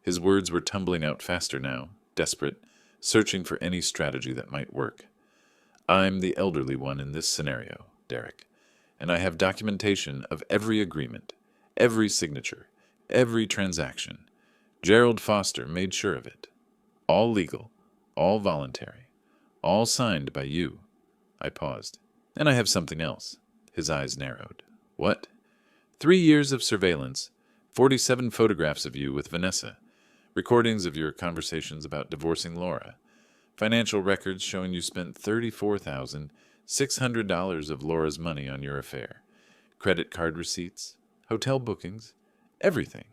A: His words were tumbling out faster now, desperate, searching for any strategy that might work. I'm the elderly one in this scenario, Derek, and I have documentation of every agreement, every signature, every transaction. Gerald Foster made sure of it. All legal, all voluntary, all signed by you. I paused. And I have something else. His eyes narrowed. What? 3 years of surveillance, 47 photographs of you with Vanessa, recordings of your conversations about divorcing Laura, financial records showing you spent $34,600 of Laura's money on your affair, credit card receipts, hotel bookings, everything.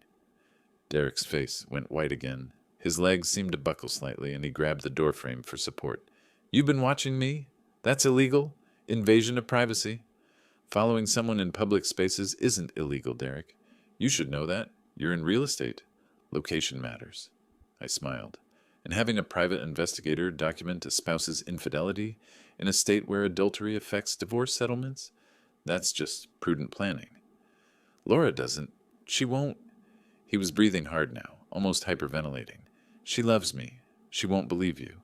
A: Derek's face went white again. His legs seemed to buckle slightly, and he grabbed the doorframe for support. You've been watching me? That's illegal. Invasion of privacy. Following someone in public spaces isn't illegal, Derek. You should know that. You're in real estate. Location matters. I smiled. And having a private investigator document a spouse's infidelity in a state where adultery affects divorce settlements? That's just prudent planning. Laura doesn't. She won't. He was breathing hard now, almost hyperventilating. She loves me. She won't believe you.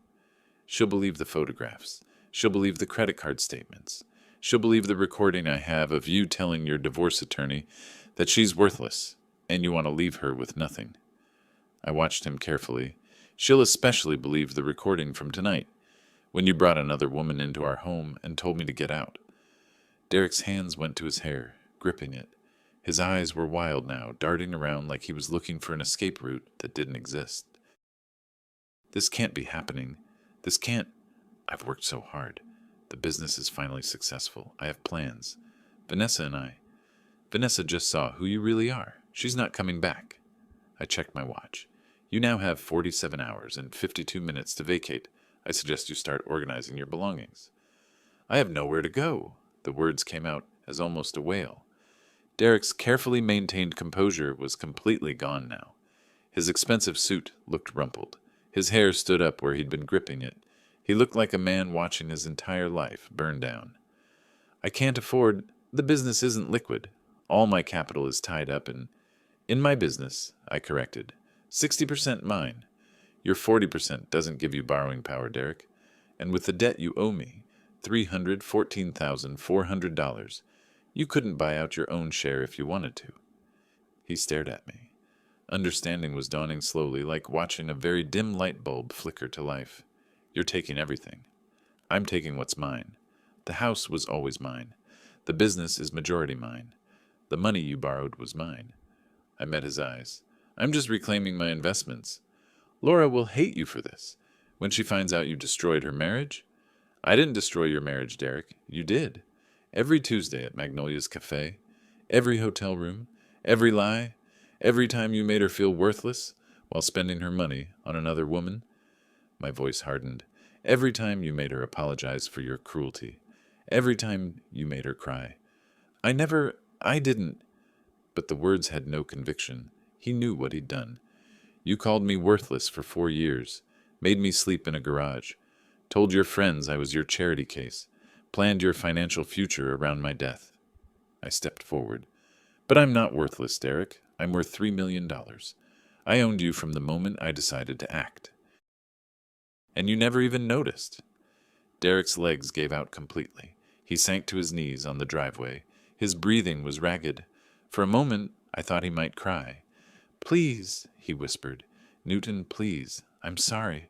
A: She'll believe the photographs. She'll believe the credit card statements. She'll believe the recording I have of you telling your divorce attorney that she's worthless and you want to leave her with nothing. I watched him carefully. She'll especially believe the recording from tonight, when you brought another woman into our home and told me to get out. Derek's hands went to his hair, gripping it. His eyes were wild now, darting around like he was looking for an escape route that didn't exist. This can't be happening. This can't. I've worked so hard. The business is finally successful. I have plans. Vanessa just saw who you really are. She's not coming back. I checked my watch. You now have 47 hours and 52 minutes to vacate. I suggest you start organizing your belongings. I have nowhere to go. The words came out as almost a wail. Derek's carefully maintained composure was completely gone now. His expensive suit looked rumpled. His hair stood up where he'd been gripping it. He looked like a man watching his entire life burn down. I can't afford. The business isn't liquid. All my capital is tied up in my business, I corrected. 60% mine. Your 40% doesn't give you borrowing power, Derek. And with the debt you owe me, $314,400, you couldn't buy out your own share if you wanted to. He stared at me. Understanding was dawning slowly, like watching a very dim light bulb flicker to life. You're taking everything. I'm taking what's mine. The house was always mine. The business is majority mine. The money you borrowed was mine. I met his eyes. I'm just reclaiming my investments. Laura will hate you for this. When she finds out you destroyed her marriage? I didn't destroy your marriage, Derek. You did. Every Tuesday at Magnolia's Cafe, every hotel room, every lie, every time you made her feel worthless while spending her money on another woman. My voice hardened. Every time you made her apologize for your cruelty. Every time you made her cry. I didn't. But the words had no conviction. He knew what he'd done. You called me worthless for 4 years, made me sleep in a garage, told your friends I was your charity case, planned your financial future around my death. I stepped forward. But I'm not worthless, Derek. I'm worth $3 million. I owned you from the moment I decided to act. And you never even noticed. Derek's legs gave out completely. He sank to his knees on the driveway. His breathing was ragged. For a moment, I thought he might cry. Please, he whispered. Newton, please. I'm sorry.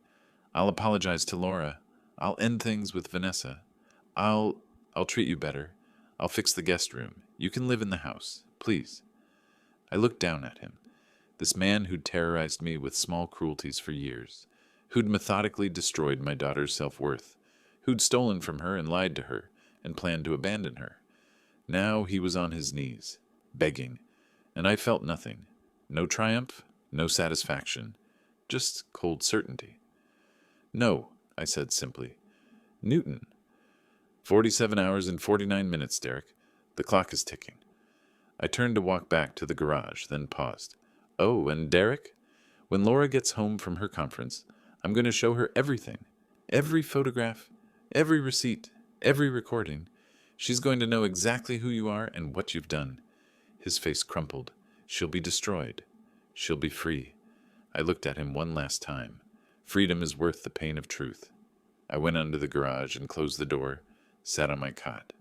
A: I'll apologize to Laura. I'll end things with Vanessa. I'll treat you better. I'll fix the guest room. You can live in the house. Please. I looked down at him. This man who'd terrorized me with small cruelties for years, who'd methodically destroyed my daughter's self-worth, who'd stolen from her and lied to her and planned to abandon her. Now he was on his knees, begging, and I felt nothing. No triumph, no satisfaction, just cold certainty. No, I said simply. Newton. 47 hours and 49 minutes, Derek. The clock is ticking. I turned to walk back to the garage, then paused. Oh, and Derek? When Laura gets home from her conference, I'm going to show her everything. Every photograph, every receipt, every recording. She's going to know exactly who you are and what you've done. His face crumpled. She'll be destroyed. She'll be free. I looked at him one last time. Freedom is worth the pain of truth. I went under the garage and closed the door, sat on my cot,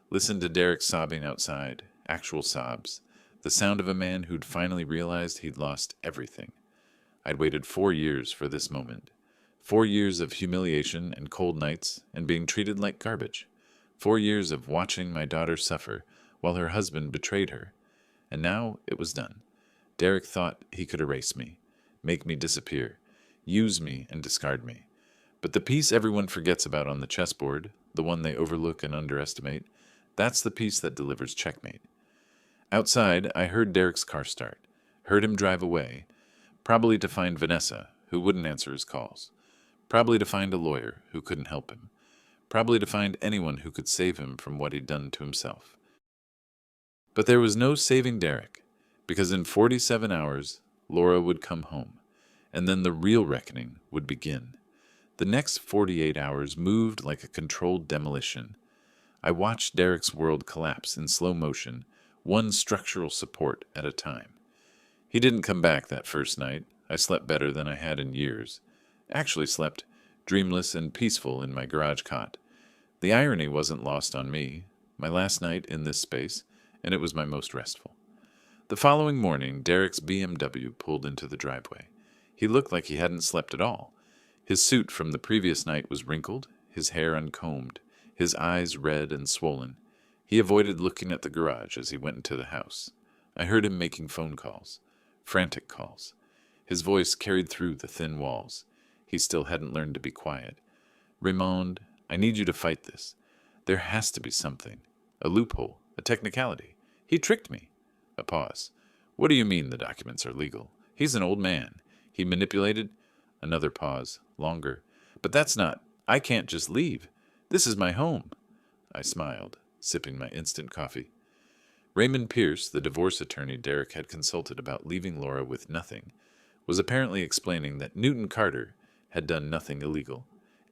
A: listened to Derek sobbing outside, actual sobs, the sound of a man who'd finally realized he'd lost everything. I'd waited 4 years for this moment. 4 years of humiliation and cold nights and being treated like garbage. 4 years of watching my daughter suffer while her husband betrayed her. And now it was done. Derek thought he could erase me, make me disappear, use me and discard me. But the piece everyone forgets about on the chessboard, the one they overlook and underestimate, that's the piece that delivers checkmate. Outside, I heard Derek's car start, heard him drive away, probably to find Vanessa, who wouldn't answer his calls, probably to find a lawyer who couldn't help him, probably to find anyone who could save him from what he'd done to himself. But there was no saving Derek, because in 47 hours, Laura would come home, and then the real reckoning would begin. The next 48 hours moved like a controlled demolition. I watched Derek's world collapse in slow motion, one structural support at a time. He didn't come back that first night. I slept better than I had in years. Actually slept, dreamless and peaceful in my garage cot. The irony wasn't lost on me. My last night in this space, and it was my most restful. The following morning, Derek's BMW pulled into the driveway. He looked like he hadn't slept at all. His suit from the previous night was wrinkled, his hair uncombed, his eyes red and swollen. He avoided looking at the garage as he went into the house. I heard him making phone calls, frantic calls. His voice carried through the thin walls. He still hadn't learned to be quiet. "Raymond, I need you to fight this. There has to be something. A loophole, a technicality. He tricked me." A pause. "What do you mean the documents are legal? He's an old man. He manipulated—" Another pause, longer. "But that's not— I can't just leave. This is my home." I smiled, sipping my instant coffee. Raymond Pierce, the divorce attorney Derek had consulted about leaving Laura with nothing, was apparently explaining that Newton Carter had done nothing illegal.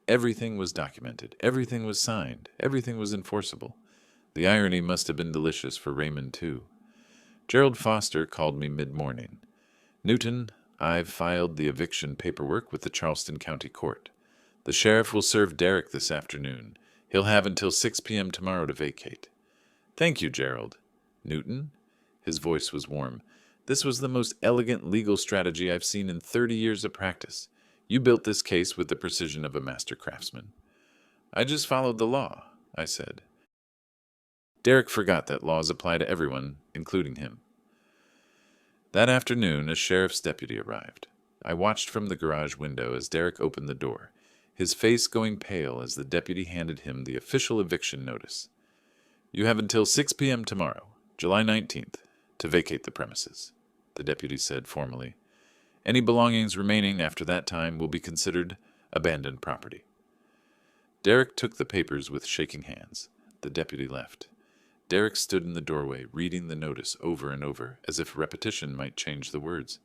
A: Everything was documented, everything was signed, everything was enforceable. The irony must have been delicious for Raymond, too. Gerald Foster called me mid-morning. "Newton, I've filed the eviction paperwork with the Charleston County Court. The sheriff will serve Derek this afternoon. He'll have until 6 p.m. tomorrow to vacate." "Thank you, Gerald." "Newton?" His voice was warm. "This was the most elegant legal strategy I've seen in 30 years of practice. You built this case with the precision of a master craftsman." "I just followed the law," I said. Derek forgot that laws apply to everyone, including him. That afternoon, a sheriff's deputy arrived. I watched from the garage window as Derek opened the door, his face going pale as the deputy handed him the official eviction notice. "You have until 6 p.m. tomorrow, July 19th, to vacate the premises," the deputy said formally. "Any belongings remaining after that time will be considered abandoned property." Derek took the papers with shaking hands. The deputy left. Derek stood in the doorway, reading the notice over and over, as if repetition might change the words.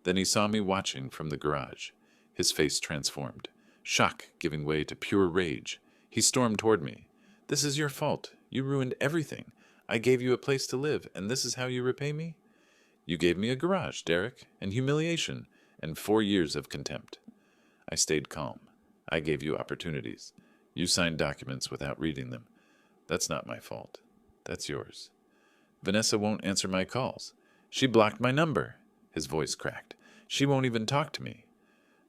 A: Then he saw me watching from the garage. His face transformed, shock giving way to pure rage. He stormed toward me. "This is your fault. You ruined everything. I gave you a place to live, and this is how you repay me? You gave me a garage, Derek, and humiliation, and 4 years of contempt." I stayed calm. "I gave you opportunities. You signed documents without reading them. That's not my fault. That's yours. Vanessa won't answer my calls. She blocked my number." His voice cracked. "She won't even talk to me.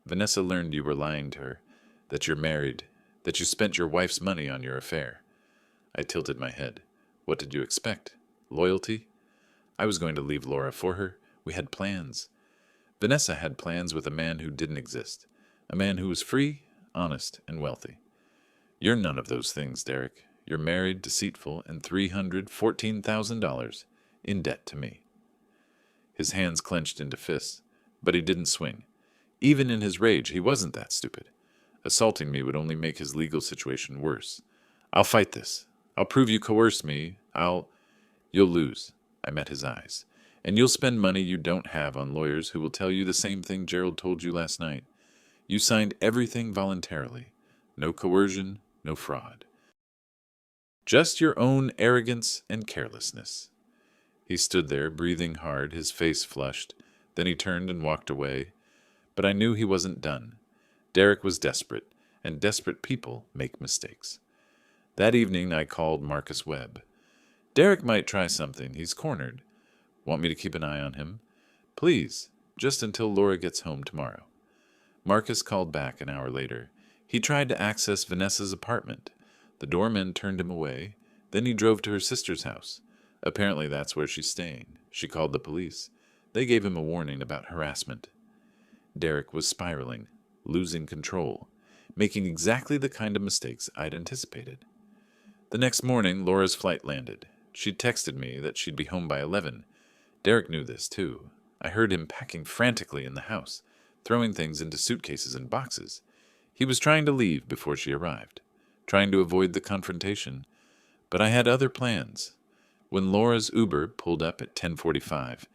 A: Vanessa learned you were lying to her, that you're married, that you spent your wife's money on your affair." I tilted my head. What did you expect? Loyalty? I was going to leave Laura for her. We had plans. Vanessa had plans with a man who didn't exist, a man who was free, honest, and wealthy. You're none of those things, Derek. You're married, deceitful, and $314,000 in debt to me. His hands clenched into fists, but he didn't swing. Even in his rage, he wasn't that stupid. Assaulting me would only make his legal situation worse. "I'll fight this. I'll prove you coerced me. You'll lose." I met his eyes. "And you'll spend money you don't have on lawyers who will tell you the same thing Gerald told you last night. You signed everything voluntarily. No coercion, no fraud. Just your own arrogance and carelessness." He stood there, breathing hard, his face flushed. Then he turned and walked away. But I knew he wasn't done. Derek was desperate, and desperate people make mistakes. That evening I called Marcus Webb. Derek might try something. He's cornered. Want me to keep an eye on him? Please, just until Laura gets home tomorrow. Marcus called back an hour later. He tried to access Vanessa's apartment. The doorman turned him away. Then he drove to her sister's house. Apparently that's where she's staying. She called the police. They gave him a warning about harassment. Derek was spiraling, losing control, making exactly the kind of mistakes I'd anticipated. The next morning, Laura's flight landed. She'd texted me that she'd be home by 11. Derek knew this, too. I heard him packing frantically in the house, throwing things into suitcases and boxes. He was trying to leave before she arrived, trying to avoid the confrontation. But I had other plans. When Laura's Uber pulled up at 10:45,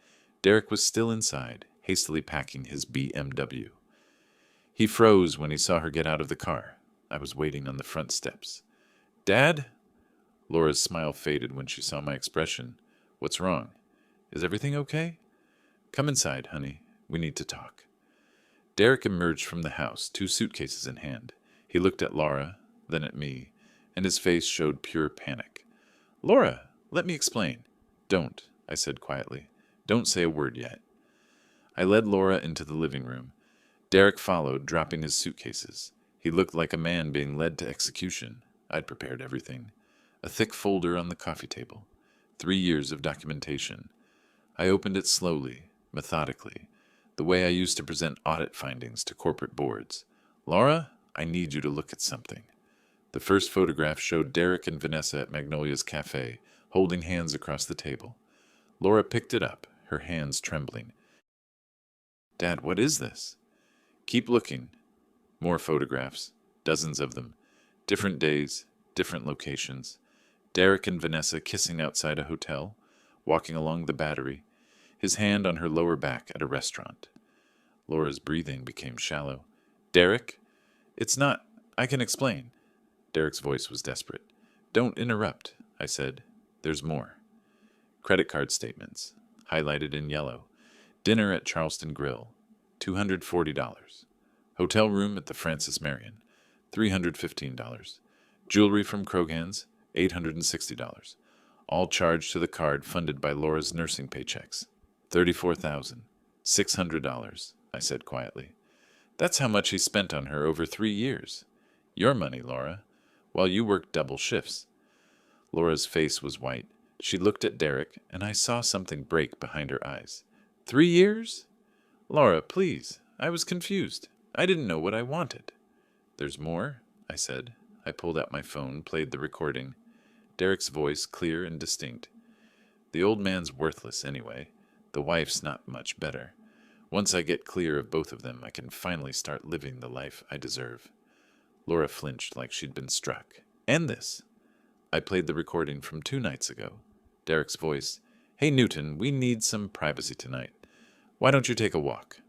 A: Derek was still inside, hastily packing his BMW. He froze when he saw her get out of the car. I was waiting on the front steps. "Dad?" Laura's smile faded when she saw my expression. "What's wrong? Is everything okay?" "Come inside, honey. We need to talk." Derek emerged from the house, 2 suitcases in hand. He looked at Laura, then at me, and his face showed pure panic. "Laura, let me explain." "Don't," I said quietly. "Don't say a word yet." I led Laura into the living room. Derek followed, dropping his suitcases. He looked like a man being led to execution. I'd prepared everything. A thick folder on the coffee table. 3 years of documentation. I opened it slowly, methodically, the way I used to present audit findings to corporate boards. "Laura, I need you to look at something." The first photograph showed Derek and Vanessa at Magnolia's Cafe, holding hands across the table. Laura picked it up, her hands trembling. "Dad, what is this?" "Keep looking." More photographs, dozens of them. Different days, different locations. Derek and Vanessa kissing outside a hotel, walking along the Battery, his hand on her lower back at a restaurant. Laura's breathing became shallow. "Derek? It's not... I can explain." Derek's voice was desperate. "Don't interrupt," I said. "There's more." Credit card statements, highlighted in yellow. Dinner at Charleston Grill, $240. Hotel room at the Francis Marion, $315. Jewelry from Krogan's, $860. All charged to the card funded by Laura's nursing paychecks. $34,600, I said quietly. "That's how much he spent on her over 3 years. Your money, Laura, while you worked double shifts." Laura's face was white. She looked at Derek, and I saw something break behind her eyes. 3 years? "Laura, please. I was confused. I didn't know what I wanted." "There's more," I said. I pulled out my phone, played the recording. Derek's voice, clear and distinct. "The old man's worthless anyway. The wife's not much better. Once I get clear of both of them, I can finally start living the life I deserve." Laura flinched like she'd been struck. "End this." I played the recording from 2 nights ago. Derek's voice. "Hey, Newton, we need some privacy tonight. Why don't you take a walk?"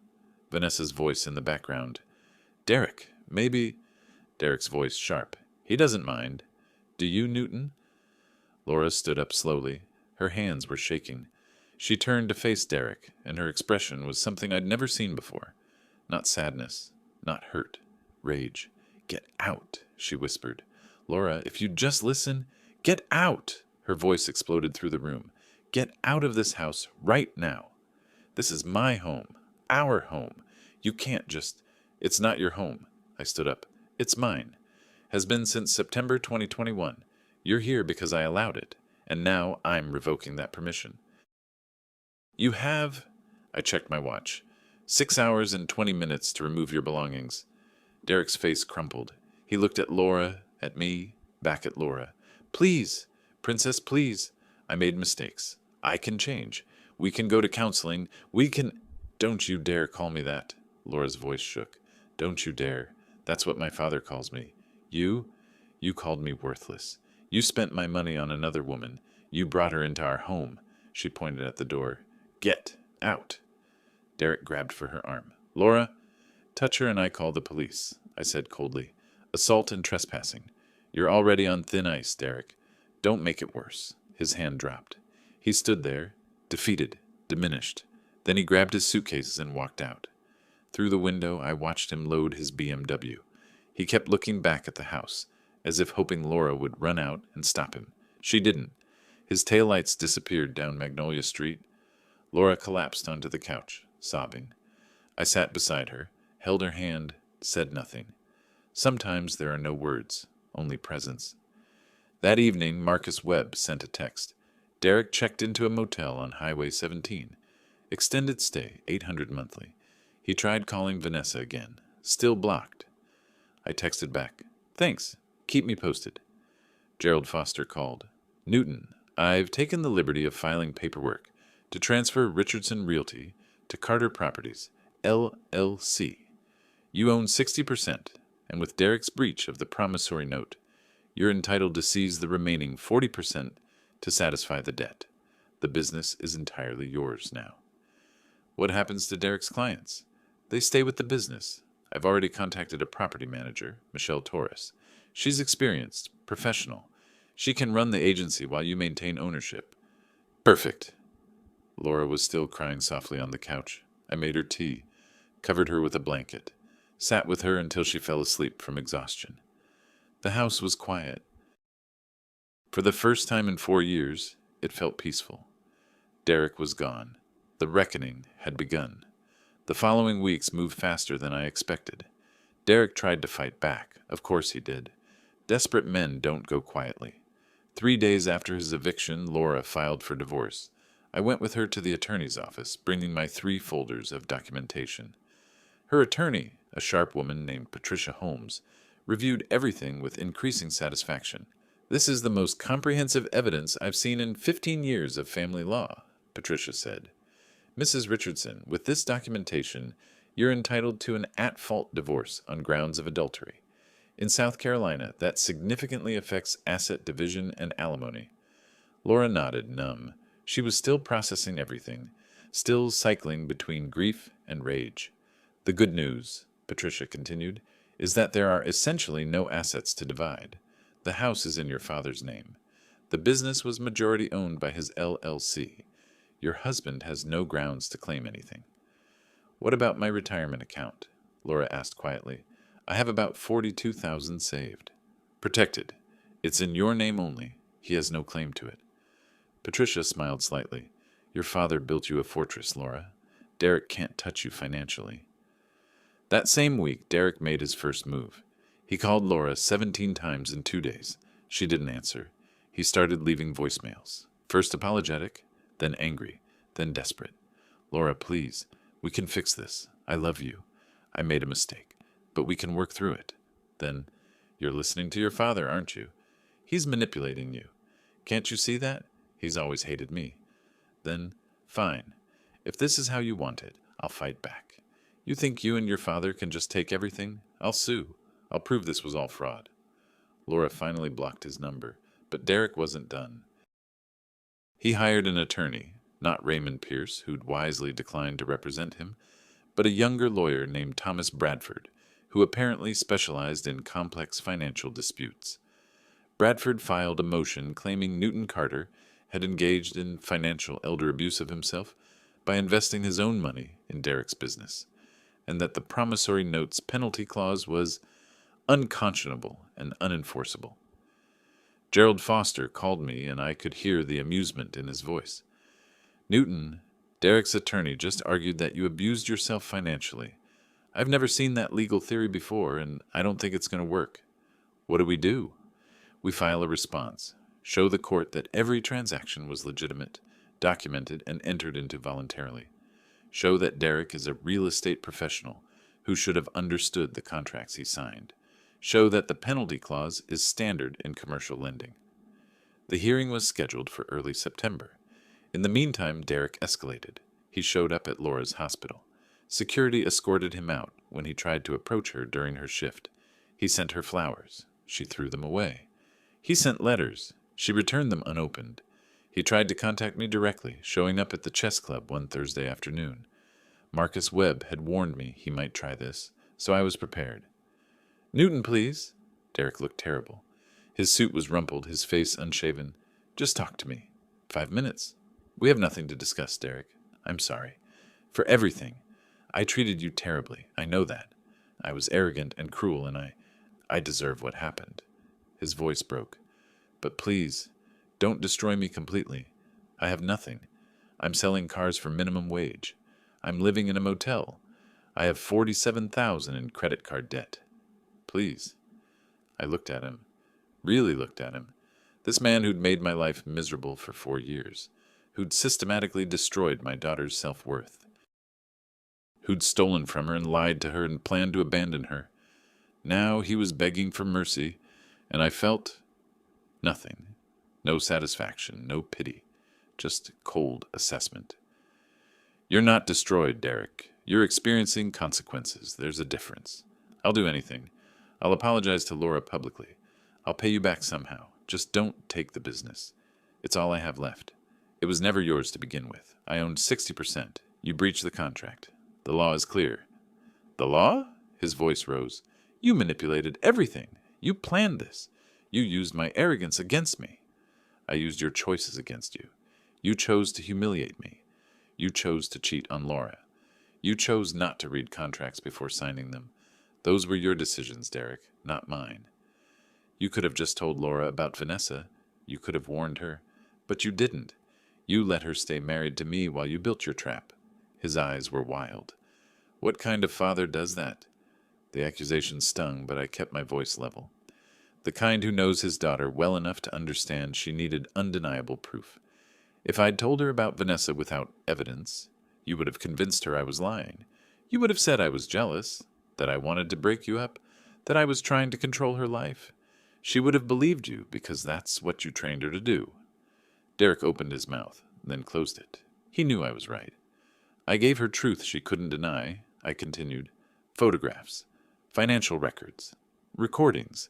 A: Vanessa's voice in the background. "Derek, maybe..." Derek's voice sharp. "He doesn't mind. Do you, Newton?" Laura stood up slowly. Her hands were shaking. She turned to face Derek, and her expression was something I'd never seen before. Not sadness, not hurt, rage. "Get out," she whispered. "Laura, if you'd just listen..." "Get out!" Her voice exploded through the room. "Get out of this house right now. This is my home, our home. You can't just... It's not your home." I stood up. "It's mine. Has been since September 2021. You're here because I allowed it, and now I'm revoking that permission." "You have..." I checked my watch. 6 hours and 20 minutes to remove your belongings." Derek's face crumpled. He looked at Laura, at me, back at Laura. "Please, Princess, please. I made mistakes. I can change. We can go to counseling. We can..." "Don't you dare call me that." Laura's voice shook. "Don't you dare. That's what my father calls me. You called me worthless. You spent my money on another woman. You brought her into our home." She pointed at the door. "Get out." Derek grabbed for her arm. "Laura..." "Touch her and I call the police," I said coldly. "Assault and trespassing. You're already on thin ice, Derek. Don't make it worse." His hand dropped. He stood there, defeated, diminished. Then he grabbed his suitcases and walked out. Through the window, I watched him load his BMW. He kept looking back at the house, as if hoping Laura would run out and stop him. She didn't. His taillights disappeared down Magnolia Street. Laura collapsed onto the couch, sobbing. I sat beside her, held her hand, said nothing. Sometimes there are no words, only presence. That evening, Marcus Webb sent a text. Derek checked into a motel on Highway 17. Extended stay, $800 monthly. He tried calling Vanessa again. Still blocked. I texted back. Thanks. Keep me posted. Gerald Foster called. Newton, I've taken the liberty of filing paperwork to transfer Richardson Realty to Carter Properties, LLC. You own 60%, and with Derek's breach of the promissory note, you're entitled to seize the remaining 40% to satisfy the debt. The business is entirely yours now. What happens to Derek's clients? They stay with the business. I've already contacted a property manager, Michelle Torres. She's experienced, professional. She can run the agency while you maintain ownership. Perfect. Laura was still crying softly on the couch. I made her tea, covered her with a blanket, sat with her until she fell asleep from exhaustion. The house was quiet. For the first time in 4 years, it felt peaceful. Derek was gone. The reckoning had begun. The following weeks moved faster than I expected. Derek tried to fight back. Of course he did. Desperate men don't go quietly. 3 days after his eviction, Laura filed for divorce. I went with her to the attorney's office, bringing my 3 folders of documentation. Her attorney, a sharp woman named Patricia Holmes, reviewed everything with increasing satisfaction. This is the most comprehensive evidence I've seen in 15 years of family law, Patricia said. Mrs. Richardson, with this documentation, you're entitled to an at-fault divorce on grounds of adultery. In South Carolina, that significantly affects asset division and alimony. Laura nodded, numb. She was still processing everything, still cycling between grief and rage. The good news, Patricia continued, is that there are essentially no assets to divide. The house is in your father's name. The business was majority owned by his LLC. Your husband has no grounds to claim anything. What about my retirement account? Laura asked quietly. I have about $42,000 saved. Protected. It's in your name only. He has no claim to it. Patricia smiled slightly. Your father built you a fortress, Laura. Derek can't touch you financially. That same week, Derek made his first move. He called Laura 17 times in 2 days. She didn't answer. He started leaving voicemails. First apologetic, then angry, then desperate. Laura, please, we can fix this. I love you. I made a mistake, but we can work through it. Then, you're listening to your father, aren't you? He's manipulating you. Can't you see that? He's always hated me. Then, fine. If this is how you want it, I'll fight back. You think you and your father can just take everything? I'll sue. I'll prove this was all fraud. Laura finally blocked his number, but Derek wasn't done. He hired an attorney, not Raymond Pierce, who'd wisely declined to represent him, but a younger lawyer named Thomas Bradford, who apparently specialized in complex financial disputes. Bradford filed a motion claiming Newton Carter had engaged in financial elder abuse of himself by investing his own money in Derek's business, and that the promissory note's penalty clause was unconscionable and unenforceable. Gerald Foster called me, and I could hear the amusement in his voice. Newton, Derek's attorney just argued that you abused yourself financially. I've never seen that legal theory before, and I don't think it's going to work. What do? We file a response. Show the court that every transaction was legitimate, documented, and entered into voluntarily. Show that Derek is a real estate professional who should have understood the contracts he signed. Show that the penalty clause is standard in commercial lending. The hearing was scheduled for early September. In the meantime, Derek escalated. He showed up at Laura's hospital. Security escorted him out when he tried to approach her during her shift. He sent her flowers. She threw them away. He sent letters. She returned them unopened. He tried to contact me directly, showing up at the chess club one Thursday afternoon. Marcus Webb had warned me he might try this, so I was prepared. Newton, please. Derek looked terrible. His suit was rumpled, his face unshaven. Just talk to me. 5 minutes. We have nothing to discuss, Derek. I'm sorry. For everything. I treated you terribly. I know that. I was arrogant and cruel, and I deserve what happened. His voice broke. But please, don't destroy me completely. I have nothing. I'm selling cars for minimum wage. I'm living in a motel. I have $47,000 in credit card debt. Please. I looked at him. Really looked at him. This man who'd made my life miserable for 4 years. Who'd systematically destroyed my daughter's self-worth. Who'd stolen from her and lied to her and planned to abandon her. Now he was begging for mercy, and I felt nothing. No satisfaction, no pity. Just cold assessment. You're not destroyed, Derek. You're experiencing consequences. There's a difference. I'll do anything. I'll apologize to Laura publicly. I'll pay you back somehow. Just don't take the business. It's all I have left. It was never yours to begin with. I owned 60%. You breached the contract. The law is clear. The law? His voice rose. You manipulated everything. You planned this. You used my arrogance against me. I used your choices against you. You chose to humiliate me. You chose to cheat on Laura. You chose not to read contracts before signing them. Those were your decisions, Derek, not mine. You could have just told Laura about Vanessa. You could have warned her. But you didn't. You let her stay married to me while you built your trap. His eyes were wild. What kind of father does that? The accusation stung, but I kept my voice level. The kind who knows his daughter well enough to understand she needed undeniable proof. If I'd told her about Vanessa without evidence, you would have convinced her I was lying. You would have said I was jealous, that I wanted to break you up, that I was trying to control her life. She would have believed you because that's what you trained her to do. Derek opened his mouth, then closed it. He knew I was right. I gave her truth she couldn't deny. I continued. Photographs, financial records, recordings,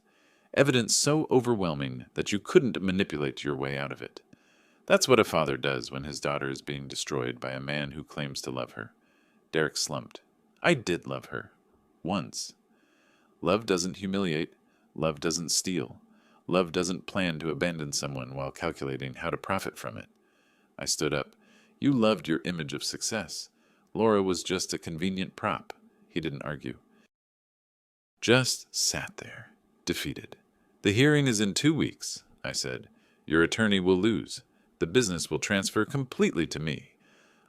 A: evidence so overwhelming that you couldn't manipulate your way out of it. That's what a father does when his daughter is being destroyed by a man who claims to love her. Derek slumped. I did love her. Once. Love doesn't humiliate. Love doesn't steal. Love doesn't plan to abandon someone while calculating how to profit from it. I stood up. You loved your image of success. Laura was just a convenient prop. He didn't argue. Just sat there, defeated. The hearing is in 2 weeks, I said. Your attorney will lose. The business will transfer completely to me.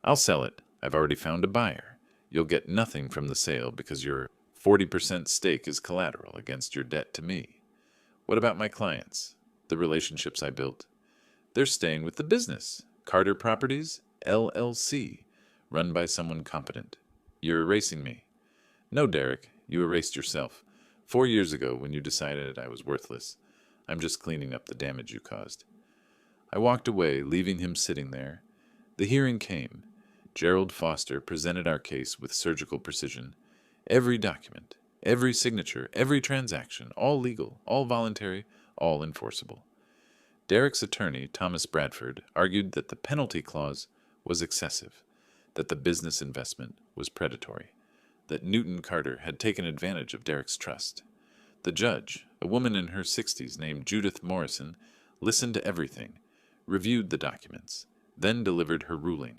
A: I'll sell it. I've already found a buyer. You'll get nothing from the sale because your 40% stake is collateral against your debt to me. What about my clients? The relationships I built? They're staying with the business. Carter Properties, LLC, run by someone competent. You're erasing me. No, Derek, you erased yourself. 4 years ago when you decided I was worthless. I'm just cleaning up the damage you caused. I walked away, leaving him sitting there. The hearing came. Gerald Foster presented our case with surgical precision. Every document, every signature, every transaction, all legal, all voluntary, all enforceable. Derek's attorney, Thomas Bradford, argued that the penalty clause was excessive, that the business investment was predatory, that Newton Carter had taken advantage of Derek's trust. The judge, a woman in her 60s named Judith Morrison, listened to everything, reviewed the documents, then delivered her ruling.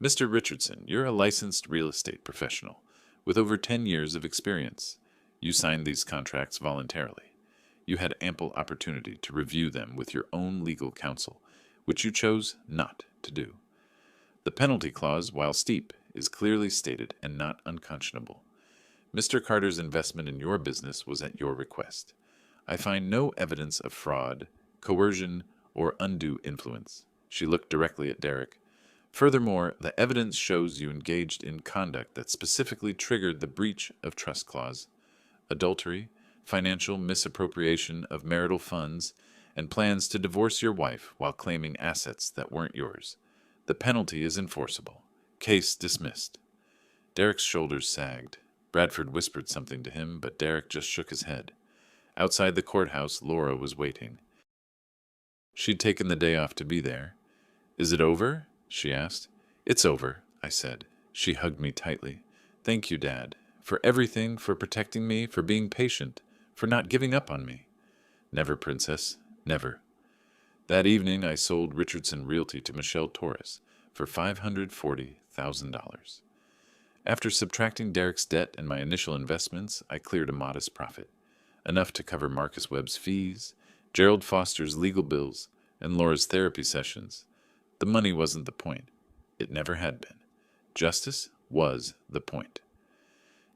A: Mr. Richardson, you're a licensed real estate professional with over 10 years of experience. You signed these contracts voluntarily. You had ample opportunity to review them with your own legal counsel, which you chose not to do. The penalty clause, while steep, is clearly stated and not unconscionable. Mr. Carter's investment in your business was at your request. I find no evidence of fraud, coercion, or undue influence. She looked directly at Derek. Furthermore, the evidence shows you engaged in conduct that specifically triggered the breach of trust clause, adultery, financial misappropriation of marital funds, and plans to divorce your wife while claiming assets that weren't yours. The penalty is enforceable. Case dismissed. Derek's shoulders sagged. Bradford whispered something to him, but Derek just shook his head. Outside the courthouse, Laura was waiting. She'd taken the day off to be there. Is it over? She asked. It's over, I said. She hugged me tightly. Thank you, Dad, for everything, for protecting me, for being patient, for not giving up on me. Never, Princess, never. That evening, I sold Richardson Realty to Michelle Torres for $540,000. After subtracting Derek's debt and my initial investments, I cleared a modest profit, enough to cover Marcus Webb's fees, Gerald Foster's legal bills, and Laura's therapy sessions. The money wasn't the point. It never had been. Justice was the point.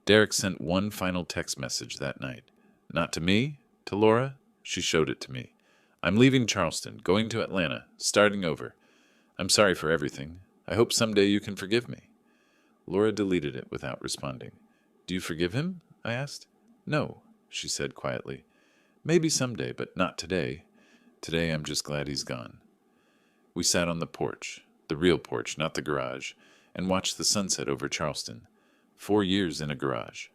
A: Derek sent one final text message that night. Not to me, to Laura. She showed it to me. I'm leaving Charleston, going to Atlanta, starting over. I'm sorry for everything. I hope someday you can forgive me. Laura deleted it without responding. Do you forgive him? I asked. No, she said quietly. Maybe someday, but not today. Today I'm just glad he's gone. We sat on the porch, the real porch, not the garage, and watched the sunset over Charleston. 4 years in a garage.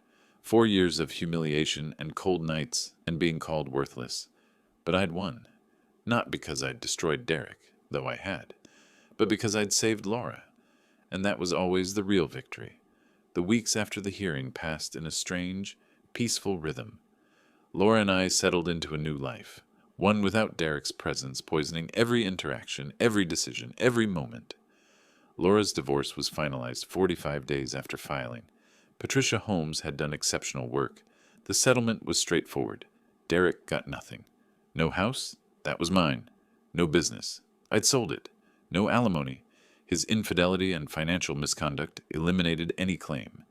A: 4 years of humiliation and cold nights and being called worthless. But I'd won. Not because I'd destroyed Derek, though I had, but because I'd saved Laura. And that was always the real victory. The weeks after the hearing passed in a strange, peaceful rhythm. Laura and I settled into a new life, one without Derek's presence poisoning every interaction, every decision, every moment. Laura's divorce was finalized 45 days after filing. Patricia Holmes had done exceptional work. The settlement was straightforward. Derek got nothing. No house? That was mine. No business. I'd sold it. No alimony. His infidelity and financial misconduct eliminated any claim.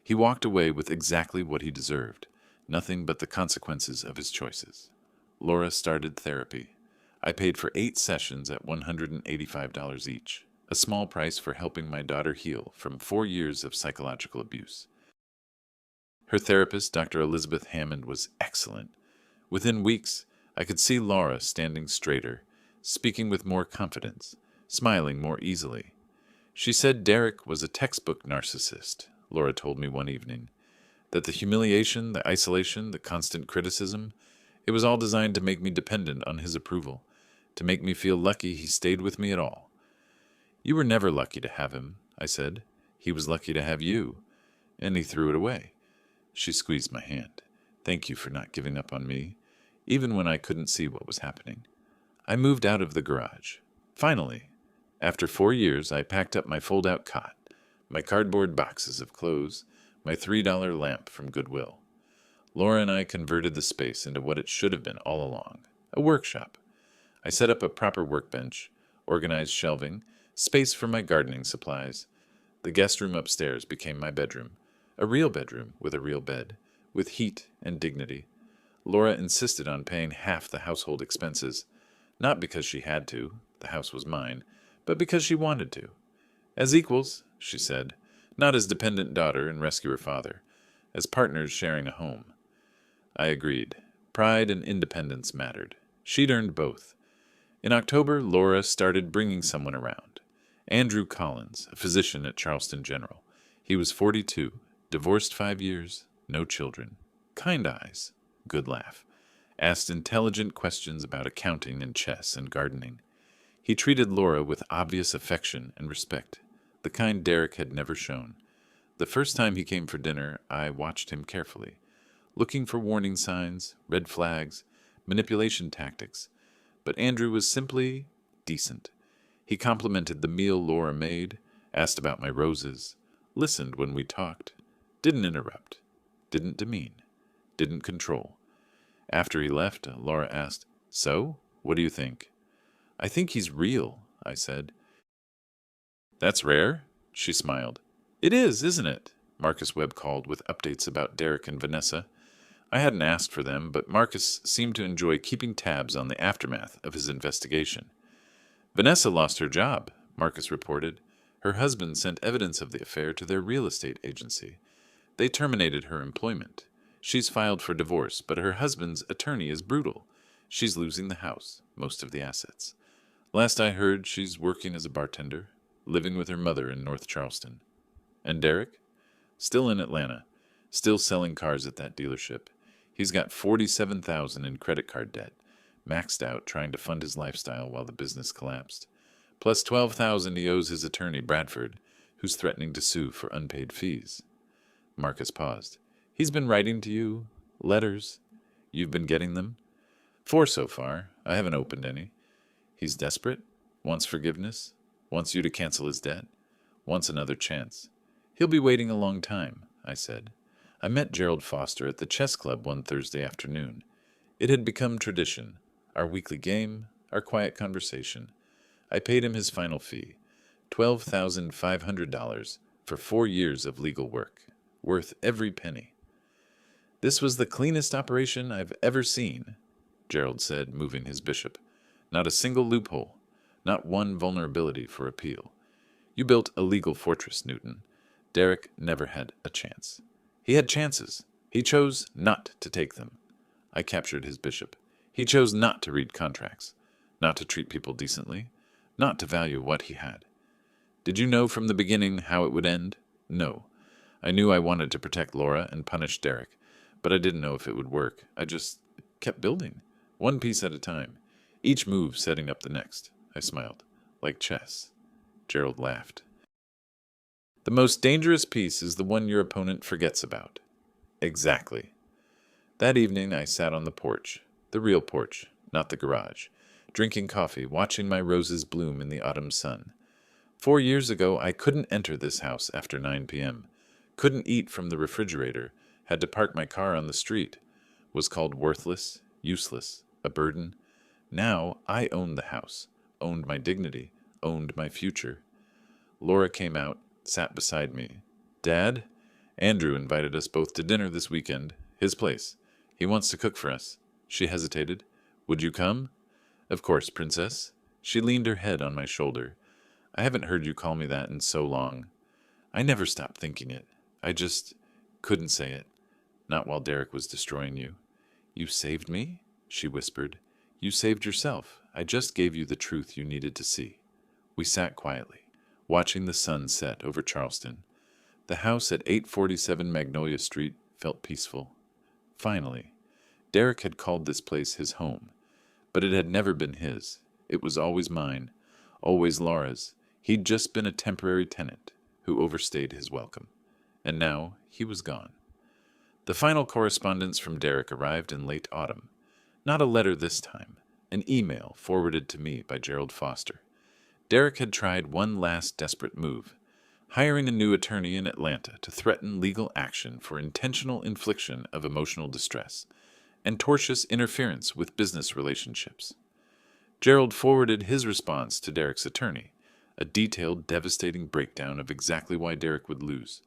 A: He walked away with exactly what he deserved, nothing but the consequences of his choices. Laura started therapy. I paid for 8 sessions at $185 each, a small price for helping my daughter heal from 4 years of psychological abuse. Her therapist, Dr. Elizabeth Hammond, was excellent. Within weeks, I could see Laura standing straighter, speaking with more confidence, smiling more easily. She said Derek was a textbook narcissist, Laura told me one evening, that the humiliation, the isolation, the constant criticism, it was all designed to make me dependent on his approval, to make me feel lucky he stayed with me at all. You were never lucky to have him, I said. He was lucky to have you. And he threw it away. She squeezed my hand. Thank you for not giving up on me, even when I couldn't see what was happening. I moved out of the garage. Finally, after 4 years, I packed up my fold-out cot, my cardboard boxes of clothes, my $3 lamp from Goodwill. Laura and I converted the space into what it should have been all along, a workshop. I set up a proper workbench, organized shelving, space for my gardening supplies. The guest room upstairs became my bedroom, a real bedroom with a real bed, with heat and dignity. Laura insisted on paying half the household expenses, not because she had to, the house was mine, but because she wanted to. As equals, she said, not as dependent daughter and rescuer father, as partners sharing a home. I agreed. Pride and independence mattered. She'd earned both. In October, Laura started bringing someone around. Andrew Collins, a physician at Charleston General. He was 42, divorced 5 years, no children. Kind eyes, good laugh. Asked intelligent questions about accounting and chess and gardening. He treated Laura with obvious affection and respect, the kind Derek had never shown. The first time he came for dinner, I watched him carefully, looking for warning signs, red flags, manipulation tactics. But Andrew was simply decent. He complimented the meal Laura made, asked about my roses, listened when we talked, didn't interrupt, didn't demean, didn't control. After he left, Laura asked, "So, what do you think?" "I think he's real," I said. "That's rare," she smiled. "It is, isn't it?" Marcus Webb called with updates about Derek and Vanessa. I hadn't asked for them, but Marcus seemed to enjoy keeping tabs on the aftermath of his investigation. "Vanessa lost her job," Marcus reported. "Her husband sent evidence of the affair to their real estate agency. They terminated her employment. She's filed for divorce, but her husband's attorney is brutal. She's losing the house, most of the assets. Last I heard, she's working as a bartender, living with her mother in North Charleston. And Derek? Still in Atlanta, still selling cars at that dealership. He's got $47,000 in credit card debt, maxed out trying to fund his lifestyle while the business collapsed. Plus $12,000 he owes his attorney, Bradford, who's threatening to sue for unpaid fees." Marcus paused. "He's been writing to you? Letters? You've been getting them?" "4 so far. I haven't opened any. He's desperate, wants forgiveness, wants you to cancel his debt, wants another chance. He'll be waiting a long time, I said. I met Gerald Foster at the chess club one Thursday afternoon. It had become tradition, our weekly game, our quiet conversation. I paid him his final fee, $12,500 for 4 years of legal work, worth every penny. This was the cleanest operation I've ever seen, Gerald said, moving his bishop. Not a single loophole, not one vulnerability for appeal. You built a legal fortress, Newton. Derek never had a chance. He had chances. He chose not to take them. I captured his bishop. He chose not to read contracts, not to treat people decently, not to value what he had. Did you know from the beginning how it would end? No. I knew I wanted to protect Laura and punish Derek, but I didn't know if it would work. I just kept building, one piece at a time, each move setting up the next. I smiled. Like chess. Gerald laughed. The most dangerous piece is the one your opponent forgets about. Exactly. That evening I sat on the porch, the real porch, not the garage, drinking coffee, watching my roses bloom in the autumn sun. 4 years ago I couldn't enter this house after 9 p.m., couldn't eat from the refrigerator, had to park my car on the street, was called worthless, useless, a burden. Now I owned the house, owned my dignity, owned my future. Laura came out, sat beside me. Dad, Andrew invited us both to dinner this weekend, his place. He wants to cook for us. She hesitated. Would you come? Of course, Princess. She leaned her head on my shoulder. I haven't heard you call me that in so long. I never stopped thinking it. I just couldn't say it. Not while Derek was destroying you. You saved me? She whispered. You saved yourself. I just gave you the truth you needed to see. We sat quietly, watching the sun set over Charleston. The house at 847 Magnolia Street felt peaceful. Finally, Derek had called this place his home, but it had never been his. It was always mine, always Laura's. He'd just been a temporary tenant who overstayed his welcome. And now he was gone. The final correspondence from Derek arrived in late autumn. Not a letter this time, an email forwarded to me by Gerald Foster. Derek had tried one last desperate move, hiring a new attorney in Atlanta to threaten legal action for intentional infliction of emotional distress and tortious interference with business relationships. Gerald forwarded his response to Derek's attorney, a detailed, devastating breakdown of exactly why Derek would lose,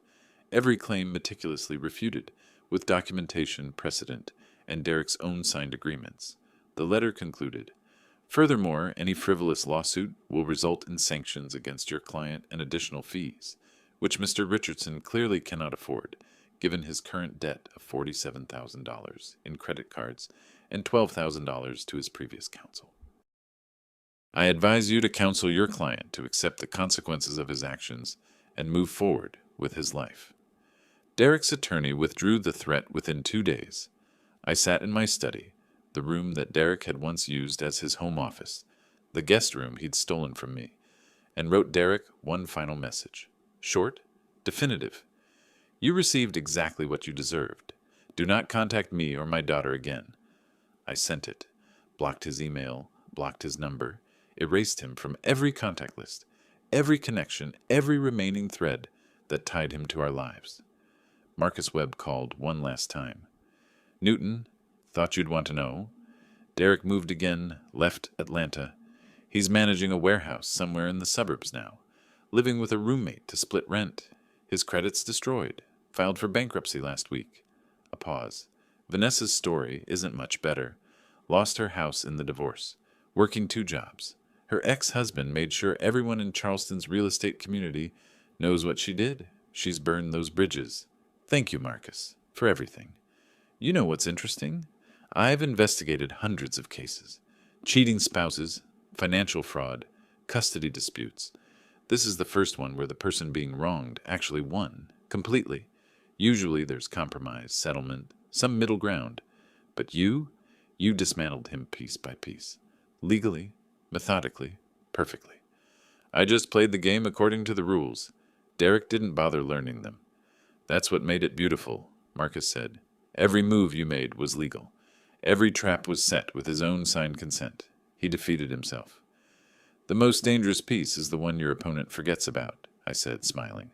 A: every claim meticulously refuted, with documentation, precedent, and Derek's own signed agreements. The letter concluded, furthermore, any frivolous lawsuit will result in sanctions against your client and additional fees, which Mr. Richardson clearly cannot afford, given his current debt of $47,000 in credit cards and $12,000 to his previous counsel. I advise you to counsel your client to accept the consequences of his actions and move forward with his life. Derek's attorney withdrew the threat within 2 days. I sat in my study, the room that Derek had once used as his home office, the guest room he'd stolen from me, and wrote Derek one final message. Short, definitive. You received exactly what you deserved. Do not contact me or my daughter again. I sent it, blocked his email, blocked his number, erased him from every contact list, every connection, every remaining thread that tied him to our lives. Marcus Webb called one last time. Newton, thought you'd want to know. Derek moved again, left Atlanta. He's managing a warehouse somewhere in the suburbs now, living with a roommate to split rent. His credits destroyed, filed for bankruptcy last week. A pause. Vanessa's story isn't much better. Lost her house in the divorce, working 2 jobs. Her ex-husband made sure everyone in Charleston's real estate community knows what she did. She's burned those bridges. Thank you, Marcus, for everything. You know what's interesting? I've investigated hundreds of cases. Cheating spouses, financial fraud, custody disputes. This is the first one where the person being wronged actually won, completely. Usually there's compromise, settlement, some middle ground. But you dismantled him piece by piece. Legally, methodically, perfectly. I just played the game according to the rules. Derek didn't bother learning them. That's what made it beautiful, Marcus said. Every move you made was legal. Every trap was set with his own signed consent. He defeated himself. The most dangerous piece is the one your opponent forgets about, I said, smiling.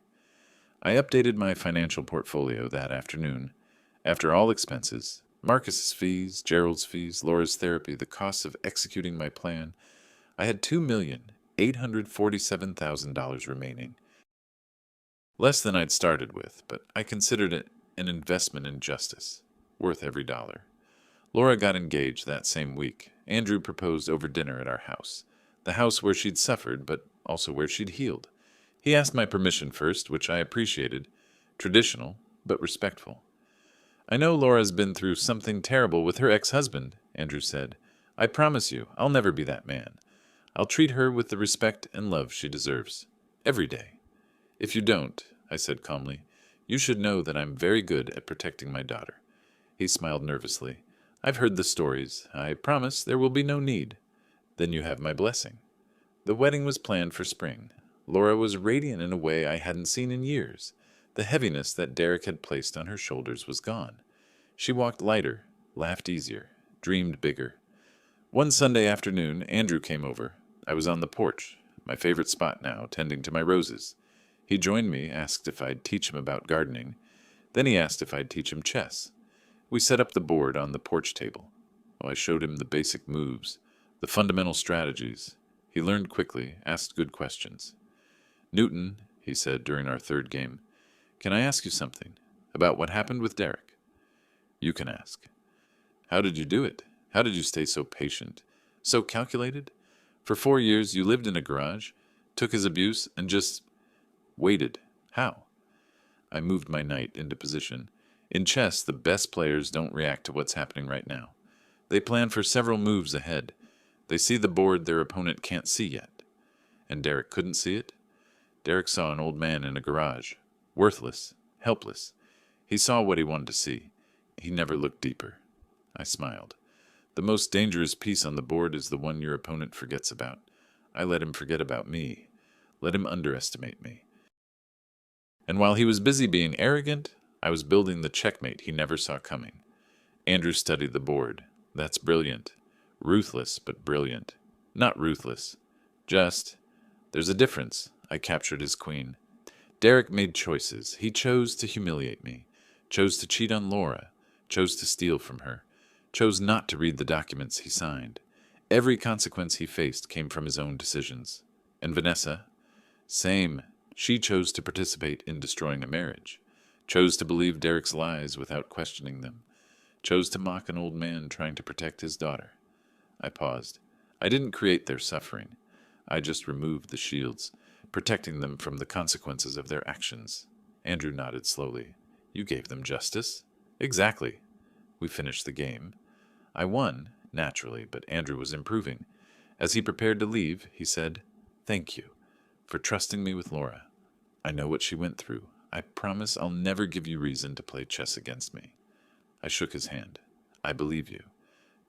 A: I updated my financial portfolio that afternoon. After all expenses, Marcus's fees, Gerald's fees, Laura's therapy, the costs of executing my plan, I had $2,847,000 remaining. Less than I'd started with, but I considered it an investment in justice, worth every dollar. Laura got engaged that same week. Andrew proposed over dinner at our house, the house where she'd suffered, but also where she'd healed. He asked my permission first, which I appreciated. Traditional, but respectful. I know Laura's been through something terrible with her ex-husband, Andrew said. I promise you, I'll never be that man. I'll treat her with the respect and love she deserves. Every day. If you don't, I said calmly, you should know that I'm very good at protecting my daughter. He smiled nervously. I've heard the stories. I promise there will be no need. Then you have my blessing. The wedding was planned for spring. Laura was radiant in a way I hadn't seen in years. The heaviness that Derek had placed on her shoulders was gone. She walked lighter, laughed easier, dreamed bigger. One Sunday afternoon, Andrew came over. I was on the porch, my favorite spot now, tending to my roses. He joined me, asked if I'd teach him about gardening. Then he asked if I'd teach him chess. We set up the board on the porch table. I showed him the basic moves, the fundamental strategies. He learned quickly, asked good questions. Newton, he said during our third game, can I ask you something about what happened with Derek? You can ask. How did you do it? How did you stay so patient, so calculated? For 4 years you lived in a garage, took his abuse, and just waited. How? I moved my knight into position. In chess, the best players don't react to what's happening right now. They plan for several moves ahead. They see the board their opponent can't see yet. And Derek couldn't see it? Derek saw an old man in a garage, worthless, helpless. He saw what he wanted to see. He never looked deeper. I smiled. The most dangerous piece on the board is the one your opponent forgets about. I let him forget about me. Let him underestimate me. And while he was busy being arrogant, I was building the checkmate he never saw coming. Andrew studied the board. That's brilliant. Ruthless, but brilliant. Not ruthless. Just. There's a difference. I captured his queen. Derek made choices. He chose to humiliate me. Chose to cheat on Laura. Chose to steal from her. Chose not to read the documents he signed. Every consequence he faced came from his own decisions. And Vanessa? Same. She chose to participate in destroying a marriage. Chose to believe Derek's lies without questioning them. Chose to mock an old man trying to protect his daughter. I paused. I didn't create their suffering. I just removed the shields, protecting them from the consequences of their actions. Andrew nodded slowly. You gave them justice? Exactly. We finished the game. I won, naturally, but Andrew was improving. As he prepared to leave, he said, Thank you for trusting me with Laura. I know what she went through. I promise I'll never give you reason to play chess against me. I shook his hand. I believe you.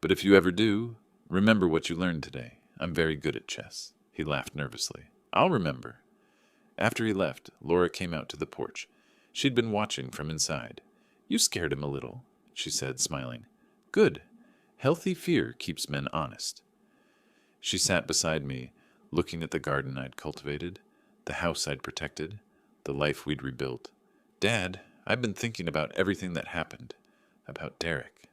A: But if you ever do, remember what you learned today. I'm very good at chess. He laughed nervously. I'll remember. After he left, Laura came out to the porch. She'd been watching from inside. You scared him a little, she said, smiling. Good. Healthy fear keeps men honest. She sat beside me, looking at the garden I'd cultivated, the house I'd protected, the life we'd rebuilt. Dad, I've been thinking about everything that happened. About Derek.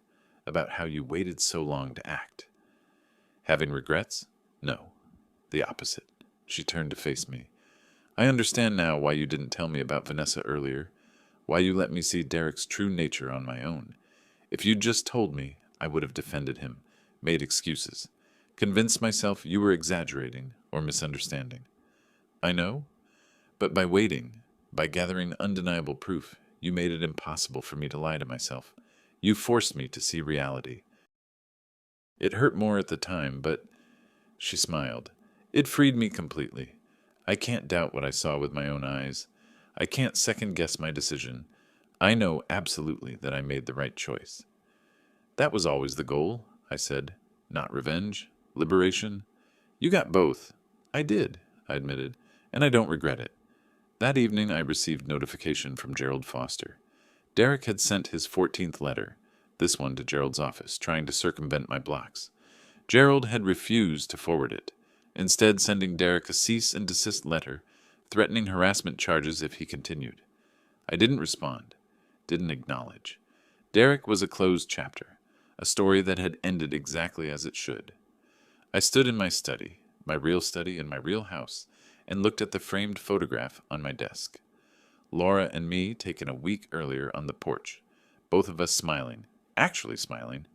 A: About how you waited so long to act. Having regrets? No. The opposite. She turned to face me. I understand now why you didn't tell me about Vanessa earlier, why you let me see Derek's true nature on my own. If you'd just told me, I would have defended him, made excuses, convinced myself you were exaggerating or misunderstanding. I know, but by waiting, by gathering undeniable proof, you made it impossible for me to lie to myself. You forced me to see reality. It hurt more at the time, but... She smiled. It freed me completely. I can't doubt what I saw with my own eyes. I can't second-guess my decision. I know absolutely that I made the right choice. That was always the goal, I said. Not revenge, liberation. You got both. I did, I admitted, and I don't regret it. That evening I received notification from Gerald Foster. Derek had sent his 14th letter, this one to Gerald's office, trying to circumvent my blocks. Gerald had refused to forward it, instead sending Derek a cease and desist letter, threatening harassment charges if he continued. I didn't respond, didn't acknowledge. Derek was a closed chapter, a story that had ended exactly as it should. I stood in my study, my real study in my real house, and looked at the framed photograph on my desk. Laura and me taken a week earlier on the porch, both of us smiling, actually smiling.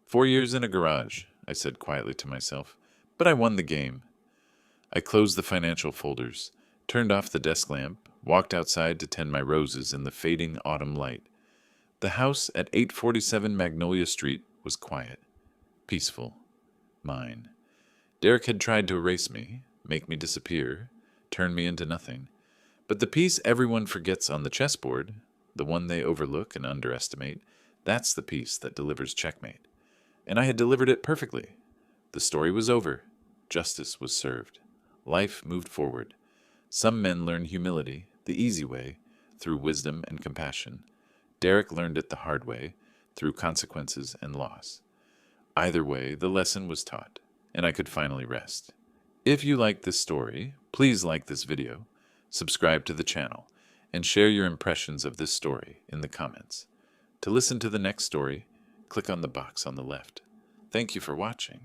A: 4 years in a garage, I said quietly to myself, but I won the game. I closed the financial folders, turned off the desk lamp, walked outside to tend my roses in the fading autumn light. The house at 847 Magnolia Street was quiet, peaceful, mine. Derek had tried to erase me, make me disappear, turn me into nothing. But the piece everyone forgets on the chessboard, the one they overlook and underestimate, that's the piece that delivers checkmate. And I had delivered it perfectly. The story was over. Justice was served. Life moved forward. Some men learn humility, the easy way, through wisdom and compassion. Derek learned it the hard way, through consequences and loss. Either way, the lesson was taught, and I could finally rest. If you like this story, please like this video, subscribe to the channel, and share your impressions of this story in the comments. To listen to the next story, click on the box on the left. Thank you for watching.